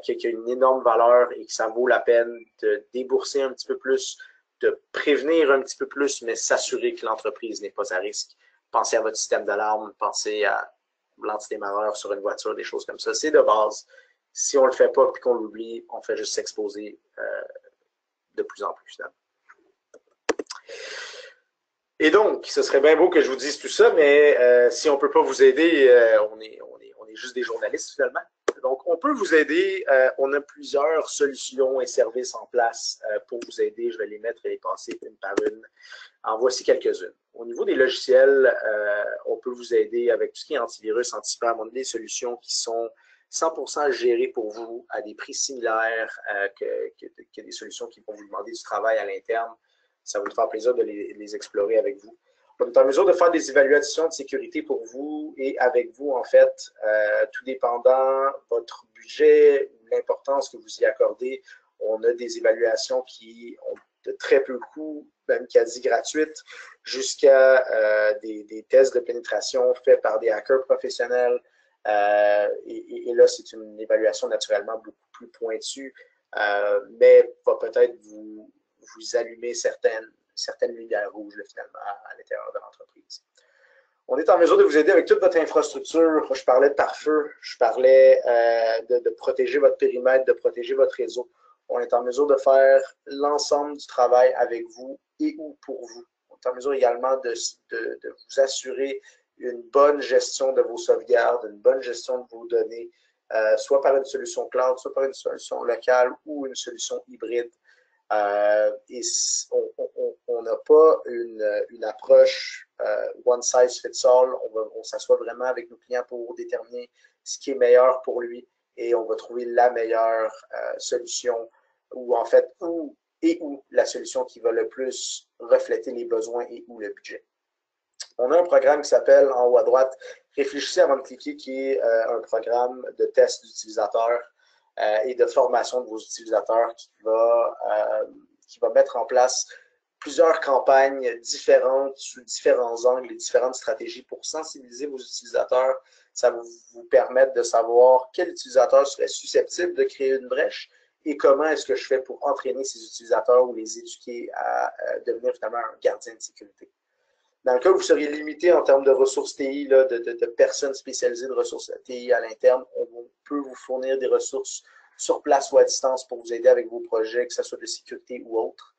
qui a une énorme valeur et que ça vaut la peine de débourser un petit peu plus, de prévenir un petit peu plus, mais s'assurer que l'entreprise n'est pas à risque. Pensez à votre système d'alarme, pensez à l'antidémarreur sur une voiture, des choses comme ça. C'est de base. Si on ne le fait pas et qu'on l'oublie, on fait juste s'exposer de plus en plus, finalement. Et donc, ce serait bien beau que je vous dise tout ça, mais si on ne peut pas vous aider, on est juste des journalistes, finalement. Donc, on peut vous aider. On a plusieurs solutions et services en place pour vous aider. Je vais les mettre et les passer une par une. En voici quelques-unes. Au niveau des logiciels, on peut vous aider avec tout ce qui est antivirus, anti-spam. On a des solutions qui sont 100% gérées pour vous à des prix similaires que des solutions qui vont vous demander du travail à l'interne. Ça va nous faire plaisir de les explorer avec vous. On est en mesure de faire des évaluations de sécurité pour vous et avec vous, en fait, tout dépendant votre budget ou l'importance que vous y accordez. On a des évaluations qui ont de très peu de coûts, même quasi gratuites, jusqu'à des tests de pénétration faits par des hackers professionnels. Et là, c'est une évaluation naturellement beaucoup plus pointue, mais va peut-être vous allumer certaines lumières rouges là, finalement à l'intérieur de l'entreprise. On est en mesure de vous aider avec toute votre infrastructure. Je parlais de pare-feu, je parlais de protéger votre périmètre, de protéger votre réseau. On est en mesure de faire l'ensemble du travail avec vous et ou pour vous. On est en mesure également de vous assurer une bonne gestion de vos sauvegardes, une bonne gestion de vos données, soit par une solution cloud, soit par une solution locale ou une solution hybride. Et on n'a pas une approche one size fits all. On s'assoit vraiment avec nos clients pour déterminer ce qui est meilleur pour lui et on va trouver la meilleure solution ou en fait où la solution qui va le plus refléter les besoins et ou le budget. On a un programme qui s'appelle, en haut à droite, Réfléchissez avant de cliquer, qui est un programme de test d'utilisateurs et de formation de vos utilisateurs qui va mettre en place plusieurs campagnes différentes sous différents angles et différentes stratégies pour sensibiliser vos utilisateurs. Ça va vous permettre de savoir quel utilisateur serait susceptible de créer une brèche et comment est-ce que je fais pour entraîner ces utilisateurs ou les éduquer à devenir finalement un gardien de sécurité. Dans le cas où vous seriez limité en termes de ressources TI, là, de personnes spécialisées de ressources TI à l'interne, on peut vous fournir des ressources sur place ou à distance pour vous aider avec vos projets, que ce soit de sécurité ou autre.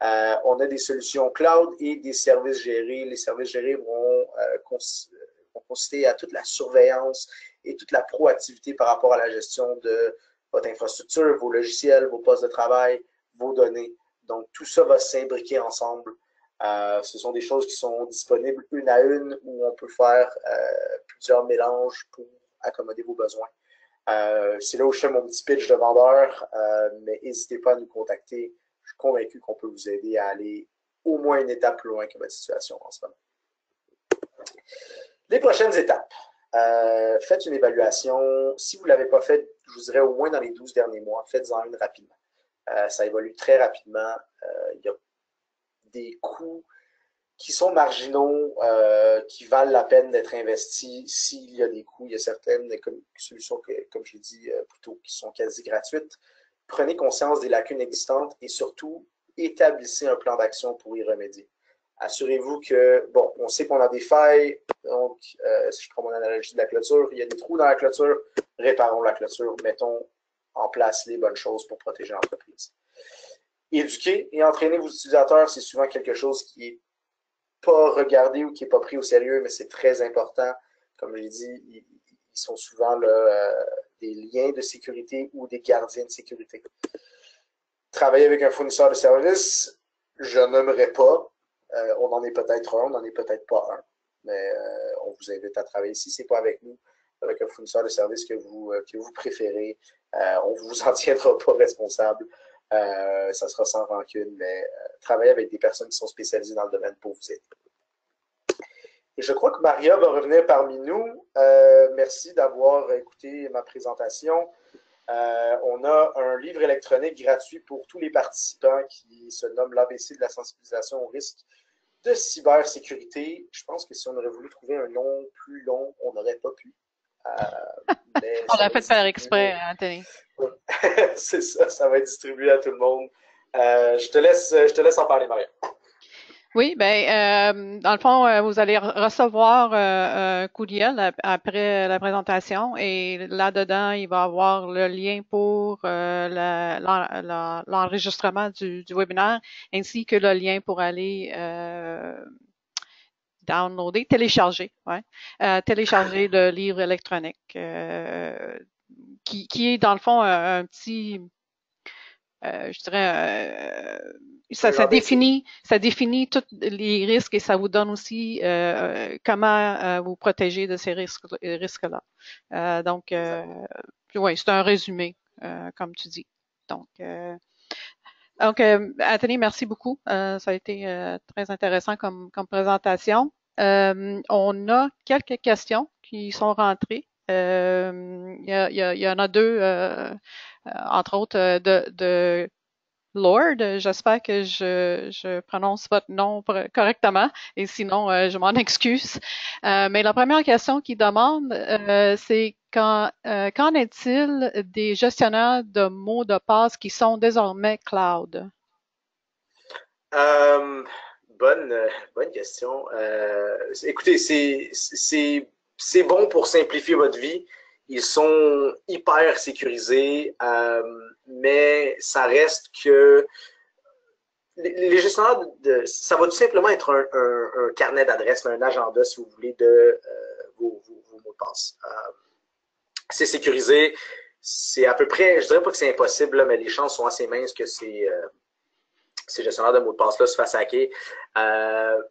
On a des solutions cloud et des services gérés. Les services gérés vont consister à toute la surveillance et toute la proactivité par rapport à la gestion de votre infrastructure, vos logiciels, vos postes de travail, vos données. Donc, tout ça va s'imbriquer ensemble. Ce sont des choses qui sont disponibles une à une où on peut faire plusieurs mélanges pour accommoder vos besoins. C'est là où je fais mon petit pitch de vendeur, mais n'hésitez pas à nous contacter. Je suis convaincu qu'on peut vous aider à aller au moins une étape plus loin que votre situation en ce moment. Les prochaines étapes. Faites une évaluation. Si vous ne l'avez pas faite, je vous dirais au moins dans les 12 derniers mois, faites-en une rapidement. Ça évolue très rapidement. Il y a des coûts qui sont marginaux, qui valent la peine d'être investis. S'il y a des coûts, il y a certaines solutions, comme je l'ai dit plus tôt, qui sont quasi gratuites. Prenez conscience des lacunes existantes et surtout, établissez un plan d'action pour y remédier. Assurez-vous que, bon, on sait qu'on a des failles, donc si je prends mon analogie de la clôture, il y a des trous dans la clôture, réparons la clôture, mettons en place les bonnes choses pour protéger l'entreprise. Éduquer et entraîner vos utilisateurs, c'est souvent quelque chose qui est pas regardé ou qui n'est pas pris au sérieux, mais c'est très important. Comme je l'ai dit, ils sont souvent là, des liens de sécurité ou des gardiens de sécurité. Travailler avec un fournisseur de services, je n'aimerais pas. On en est peut-être un, on n'en est peut-être pas un. Mais on vous invite à travailler. Si ce n'est pas avec nous, avec un fournisseur de services que vous préférez, on ne vous en tiendra pas responsable. Ça sera sans rancune, mais travailler avec des personnes qui sont spécialisées dans le domaine pour vous aider. Et je crois que Maria va revenir parmi nous. Merci d'avoir écouté ma présentation. On a un livre électronique gratuit pour tous les participants qui se nomme l'ABC de la sensibilisation au risque de cybersécurité. Je pense que si on aurait voulu trouver un nom plus long, on n'aurait pas pu. On l'a fait faire exprès, Anthony. C'est ça, ça va être distribué à tout le monde. Je te laisse en parler, Maria. Oui, ben, dans le fond, vous allez recevoir un courriel après la présentation et là-dedans, il va y avoir le lien pour l'enregistrement du webinaire ainsi que le lien pour aller downloader, télécharger le livre électronique qui est dans le fond un petit, je dirais, ça définit tous les risques et ça vous donne aussi comment vous protéger de ces risques-là. Donc, oui, c'est un résumé, comme tu dis. Donc, Anthony, merci beaucoup. Ça a été très intéressant comme présentation. On a quelques questions qui sont rentrées. Il y en a deux, entre autres, de Lord. J'espère que je prononce votre nom correctement et sinon, je m'en excuse. Mais la première question qu'il demande, c'est qu'en est-il des gestionnaires de mots de passe qui sont désormais cloud? Bonne question. Écoutez, c'est bon pour simplifier votre vie. Ils sont hyper sécurisés, mais ça reste que les gestionnaires, ça va tout simplement être un carnet d'adresses, un agenda, si vous voulez, de vos mots de passe. c'est sécurisé. C'est à peu près, je dirais pas que c'est impossible, là, mais les chances sont assez minces que ces gestionnaires de mots de passe-là se fassent hacker.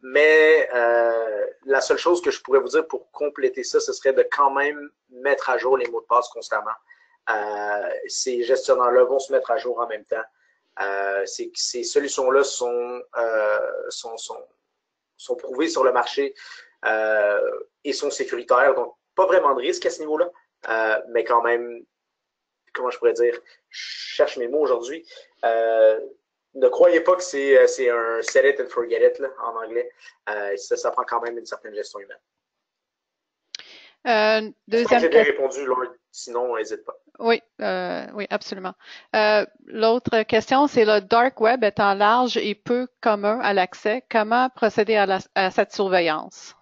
Mais la seule chose que je pourrais vous dire pour compléter ça, ce serait de quand même mettre à jour les mots de passe constamment. Ces gestionnaires-là vont se mettre à jour en même temps. Ces solutions-là sont prouvées sur le marché et sont sécuritaires. Donc, pas vraiment de risque à ce niveau-là, mais quand même, comment je pourrais dire, je cherche mes mots aujourd'hui. Ne croyez pas que c'est un set it and forget it là, en anglais. Ça prend quand même une certaine gestion humaine. J'espère que j'ai bien répondu, Lord. Sinon, n'hésite pas. Oui, oui, absolument. L'autre question, c'est le dark web étant large et peu commun à l'accès, comment procéder à cette surveillance?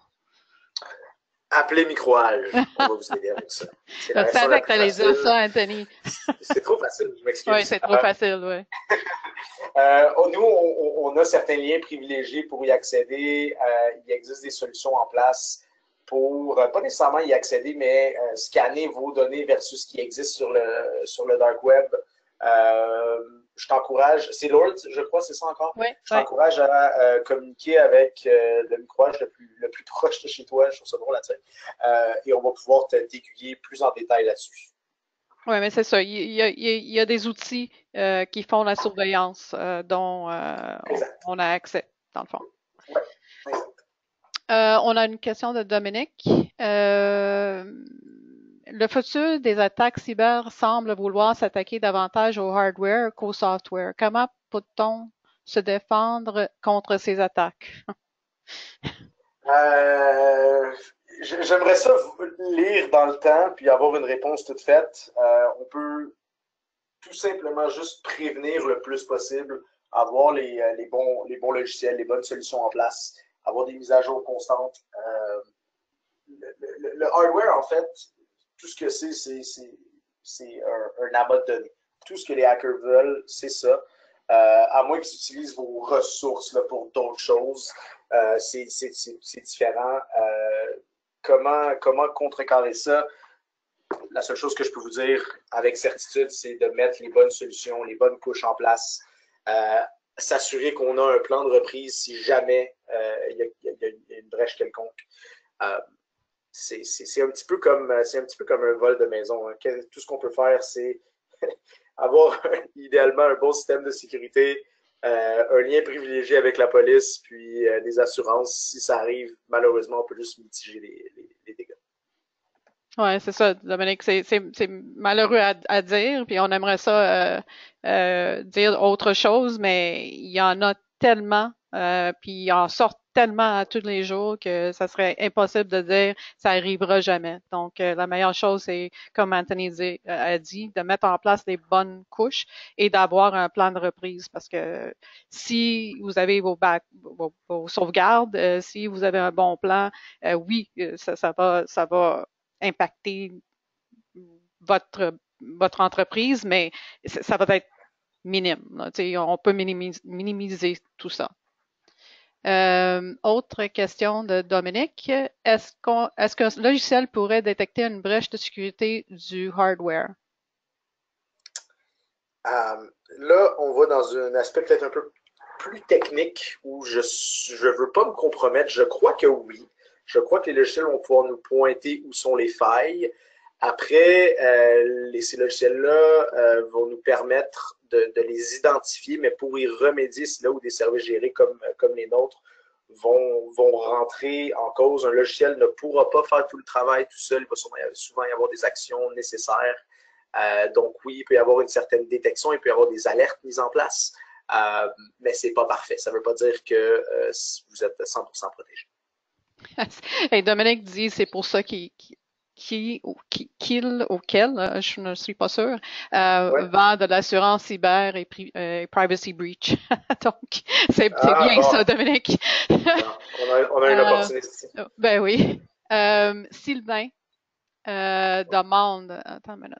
Appelez Microalge. On va vous aider avec ça. Je savais que tu allais dire ça, Anthony. C'est trop facile, je m'excuse. Oui, c'est trop facile, oui. Nous, on a certains liens privilégiés pour y accéder. Il existe des solutions en place pour, pas nécessairement y accéder, mais scanner vos données versus ce qui existe sur le dark web. Je t'encourage, c'est Lord, je crois, c'est ça encore? Oui. Je t'encourage à communiquer avec le Microalge le plus proche de chez toi, je trouve ça drôle à dire, et on va pouvoir t'aiguiller plus en détail là-dessus. Oui, mais c'est ça. Il y a des outils qui font la surveillance dont on a accès, dans le fond. Oui, exact. On a une question de Dominique. Le futur des attaques cyber semble vouloir s'attaquer davantage au hardware qu'au software. Comment peut-on se défendre contre ces attaques? J'aimerais ça lire dans le temps puis avoir une réponse toute faite. On peut tout simplement juste prévenir le plus possible, avoir les bons logiciels, les bonnes solutions en place, avoir des mises à jour constantes. Le hardware, en fait, tout ce que c'est un amas de données. Tout ce que les hackers veulent, c'est ça. À moins qu'ils utilisent vos ressources là, pour d'autres choses, c'est différent. Comment contrecarrer ça? La seule chose que je peux vous dire avec certitude, c'est de mettre les bonnes solutions, les bonnes couches en place, s'assurer qu'on a un plan de reprise si jamais il y a une brèche quelconque. C'est un petit peu comme un vol de maison. Hein. Tout ce qu'on peut faire, c'est avoir idéalement un bon système de sécurité, un lien privilégié avec la police, puis des assurances. Si ça arrive, malheureusement, on peut juste mitiger les dégâts. Oui, c'est ça, Dominique. C'est malheureux à dire, puis on aimerait ça dire autre chose, mais il y en a tellement, puis ils en sortent tellement à tous les jours que ça serait impossible de dire ça arrivera jamais. Donc, la meilleure chose, c'est, comme Anthony a dit, de mettre en place les bonnes couches et d'avoir un plan de reprise. Parce que si vous avez vos sauvegardes, si vous avez un bon plan, oui, ça va impacter votre entreprise, mais ça va être minime. On peut minimiser tout ça. Autre question de Dominique. Est-ce qu'un logiciel pourrait détecter une brèche de sécurité du hardware? Là, on va dans un aspect peut-être un peu plus technique où je ne veux pas me compromettre. Je crois que oui. Je crois que les logiciels vont pouvoir nous pointer où sont les failles. Après, ces logiciels-là vont nous permettre de les identifier, mais pour y remédier, c'est là où des services gérés comme les nôtres vont rentrer en cause. Un logiciel ne pourra pas faire tout le travail tout seul. Il va souvent y avoir des actions nécessaires. Donc oui, il peut y avoir une certaine détection, il peut y avoir des alertes mises en place, mais c'est pas parfait. Ça ne veut pas dire que vous êtes 100% protégé. Et Dominique dit c'est pour ça qu'il auquel, je ne suis pas sûre, vend de l'assurance cyber et privacy breach. Donc, c'est bien bon. Ça, Dominique. On a une opportunité. Ben oui. Sylvain demande, attends une minute,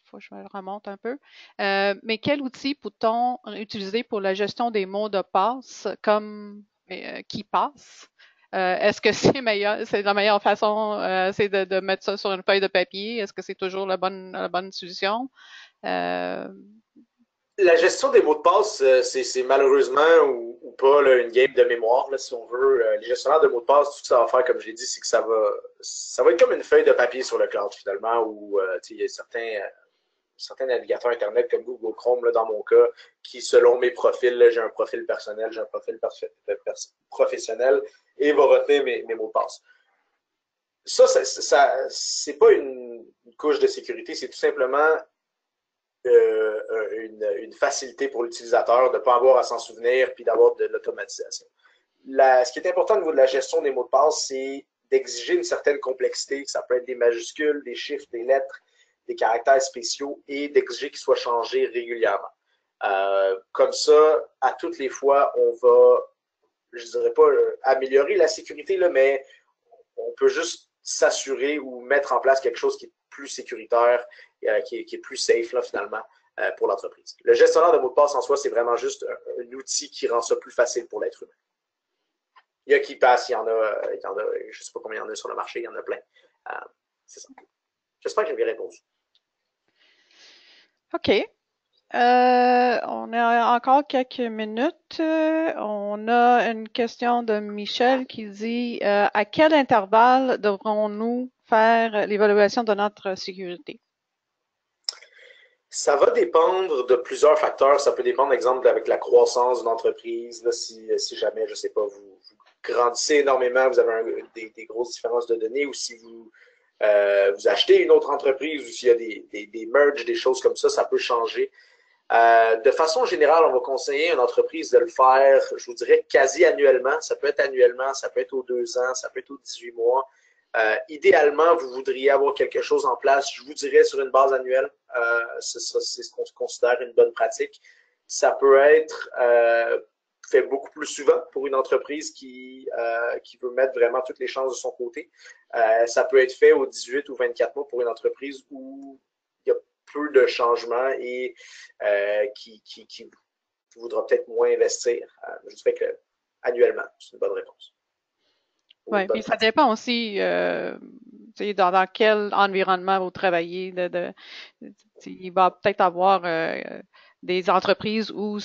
faut que je me remonte un peu. Mais quel outil peut-on utiliser pour la gestion des mots de passe comme KeePass Est-ce que c'est la meilleure façon, c'est de mettre ça sur une feuille de papier? Est-ce que c'est toujours la bonne solution? Euh, La gestion des mots de passe, c'est malheureusement ou pas là, une game de mémoire, là, si on veut. Les gestionnaires de mots de passe, tout ce que ça va faire, comme je l'ai dit, c'est que ça va être comme une feuille de papier sur le cloud, finalement, où il y a certains navigateurs Internet comme Google Chrome, là, dans mon cas, qui, selon mes profils, là, j'ai un profil personnel, j'ai un profil professionnel, et va retenir mes mots de passe. Ça c'est pas une couche de sécurité, c'est tout simplement une facilité pour l'utilisateur de ne pas avoir à s'en souvenir puis d'avoir de l'automatisation. Ce qui est important au niveau de la gestion des mots de passe, c'est d'exiger une certaine complexité. Ça peut être des majuscules, des chiffres, des lettres, des caractères spéciaux et d'exiger qu'ils soient changés régulièrement. Comme ça, à toutes les fois, on va, je ne dirais pas améliorer la sécurité, là, mais on peut juste s'assurer ou mettre en place quelque chose qui est plus sécuritaire, qui est plus safe là, finalement pour l'entreprise. Le gestionnaire de mots de passe en soi, c'est vraiment juste un outil qui rend ça plus facile pour l'être humain. Il y a qui passe, il y en a, je ne sais pas combien il y en a sur le marché, il y en a plein. C'est ça. J'espère que j'ai bien répondu. OK. On a encore quelques minutes. On a une question de Michel qui dit à quel intervalle devrons-nous faire l'évaluation de notre sécurité? Ça va dépendre de plusieurs facteurs. Ça peut dépendre, exemple, avec la croissance d'une entreprise. Là, si jamais, je ne sais pas, vous grandissez énormément, vous avez des grosses différences de données, ou si vous achetez une autre entreprise, ou s'il y a des merges, des choses comme ça peut changer. De façon générale, on va conseiller à une entreprise de le faire, je vous dirais, quasi annuellement. Ça peut être annuellement, ça peut être aux 2 ans, ça peut être aux 18 mois. Idéalement, vous voudriez avoir quelque chose en place, je vous dirais, sur une base annuelle. C'est ce qu'on considère une bonne pratique. Ça peut être fait beaucoup plus souvent pour une entreprise qui veut mettre vraiment toutes les chances de son côté. Ça peut être fait aux 18 ou 24 mois pour une entreprise où il y a peu de changements et qui voudra peut-être moins investir. Je dirais que annuellement, c'est une bonne réponse. Oui, puis ça dépend aussi dans quel environnement vous travaillez. Il va peut-être avoir des entreprises où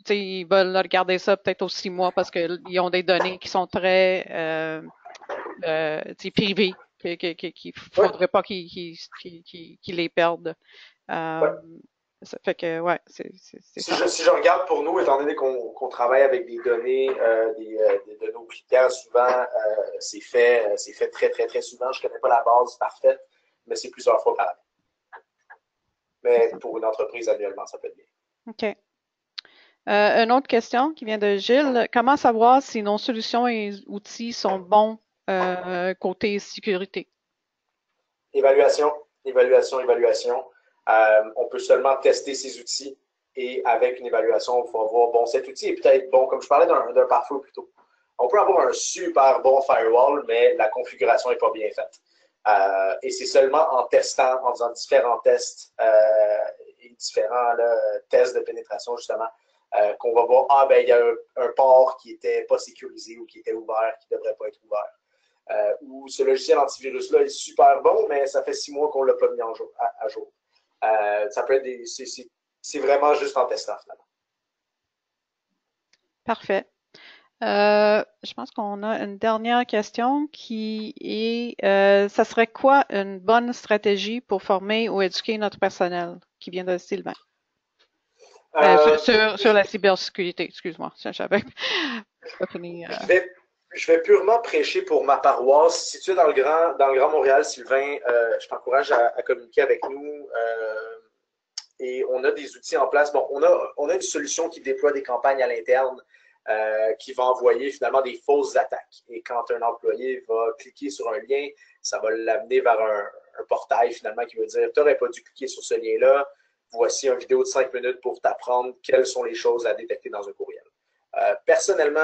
ils veulent regarder ça peut-être aux 6 mois parce qu'ils ont des données qui sont très privées, qu'il faudrait pas qu'ils les perdent. Ça fait que, ouais, c'est ça. Si je regarde pour nous, étant donné qu'on travaille avec des données de nos clients, souvent, c'est fait très, très, très souvent. Je ne connais pas la base parfaite, mais c'est plusieurs fois par année. Mais pour une entreprise, annuellement, ça peut être bien. OK. Une autre question qui vient de Gilles. Comment savoir si nos solutions et outils sont bons côté sécurité? Évaluation, évaluation, évaluation. On peut seulement tester ces outils et avec une évaluation, on va voir, bon, cet outil est peut-être bon, comme je parlais d'un pare-feu plus tôt. On peut avoir un super bon firewall, mais la configuration n'est pas bien faite. Et c'est seulement en testant, en faisant différents tests et différents tests de pénétration, justement, qu'on va voir, ah, ben, il y a un port qui n'était pas sécurisé ou qui était ouvert, qui ne devrait pas être ouvert. Où ce logiciel antivirus-là est super bon, mais ça fait 6 mois qu'on ne l'a pas mis à jour. Ça peut être c'est vraiment juste en testant, finalement. Parfait. Je pense qu'on a une dernière question qui est, ça serait quoi une bonne stratégie pour former ou éduquer notre personnel, qui vient de Sylvain? Sur la cybersécurité, excuse-moi. J'avais pas fini. Je vais purement prêcher pour ma paroisse. Si tu es dans le Grand Montréal, Sylvain, je t'encourage à communiquer avec nous. Et on a des outils en place. Bon, on a une solution qui déploie des campagnes à l'interne qui va envoyer finalement des fausses attaques. Et quand un employé va cliquer sur un lien, ça va l'amener vers un portail finalement qui va dire « Tu n'aurais pas dû cliquer sur ce lien-là. Voici une vidéo de 5 minutes pour t'apprendre quelles sont les choses à détecter dans un courriel. » Personnellement,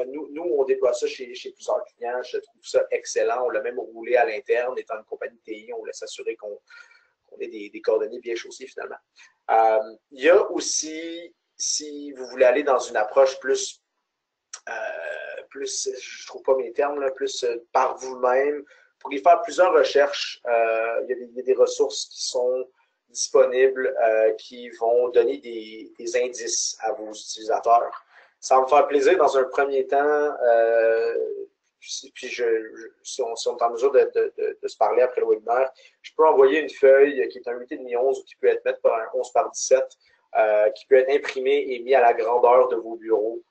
nous, on déploie ça chez plusieurs clients. Je trouve ça excellent. On l'a même roulé à l'interne. Étant une compagnie de TI, on voulait s'assurer qu'on ait des coordonnées bien chaussées finalement. Il y a aussi, si vous voulez aller dans une approche plus plus, je trouve pas mes termes, là, plus par vous-même. Vous pourriez faire plusieurs recherches. Il y a des ressources qui sont disponibles qui vont donner des indices à vos utilisateurs. Ça va me faire plaisir dans un premier temps, puis si on est en mesure de se parler après le webinaire, je peux envoyer une feuille qui est un 8,5-11 qui peut être faite par un 11 par 17, qui peut être imprimé et mis à la grandeur de vos bureaux.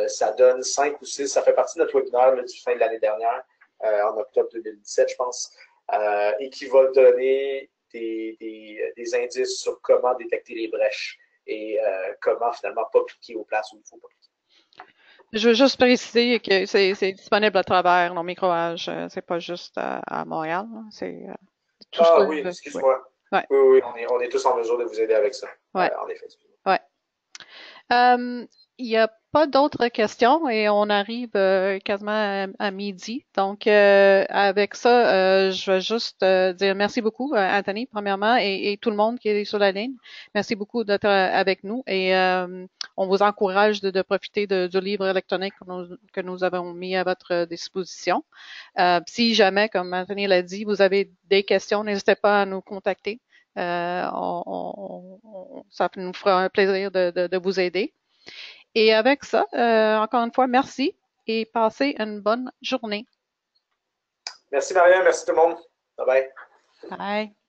Ça donne 5 ou 6, ça fait partie de notre webinaire là, du fin de l'année dernière, en octobre 2017, je pense, et qui va donner des indices sur comment détecter les brèches et comment finalement pas cliquer aux places où il ne faut pas cliquer. Je veux juste préciser que c'est disponible à travers nos micro-âges. C'est pas juste à Montréal. C'est tout Ah ça. oui, Ouais. excuse-moi. Ouais. Oui, oui, on est tous en mesure de vous aider avec ça. Ouais. En effet. Ouais. Il n'y a pas d'autres questions et on arrive quasiment à midi. Donc, avec ça, je vais juste dire merci beaucoup, Anthony, premièrement, et tout le monde qui est sur la ligne. Merci beaucoup d'être avec nous et on vous encourage de profiter du livre électronique que nous avons mis à votre disposition. Si jamais, comme Anthony l'a dit, vous avez des questions, n'hésitez pas à nous contacter. Ça nous fera un plaisir de vous aider. Et avec ça, encore une fois, merci et passez une bonne journée. Merci Maria, merci tout le monde. Bye bye. Bye.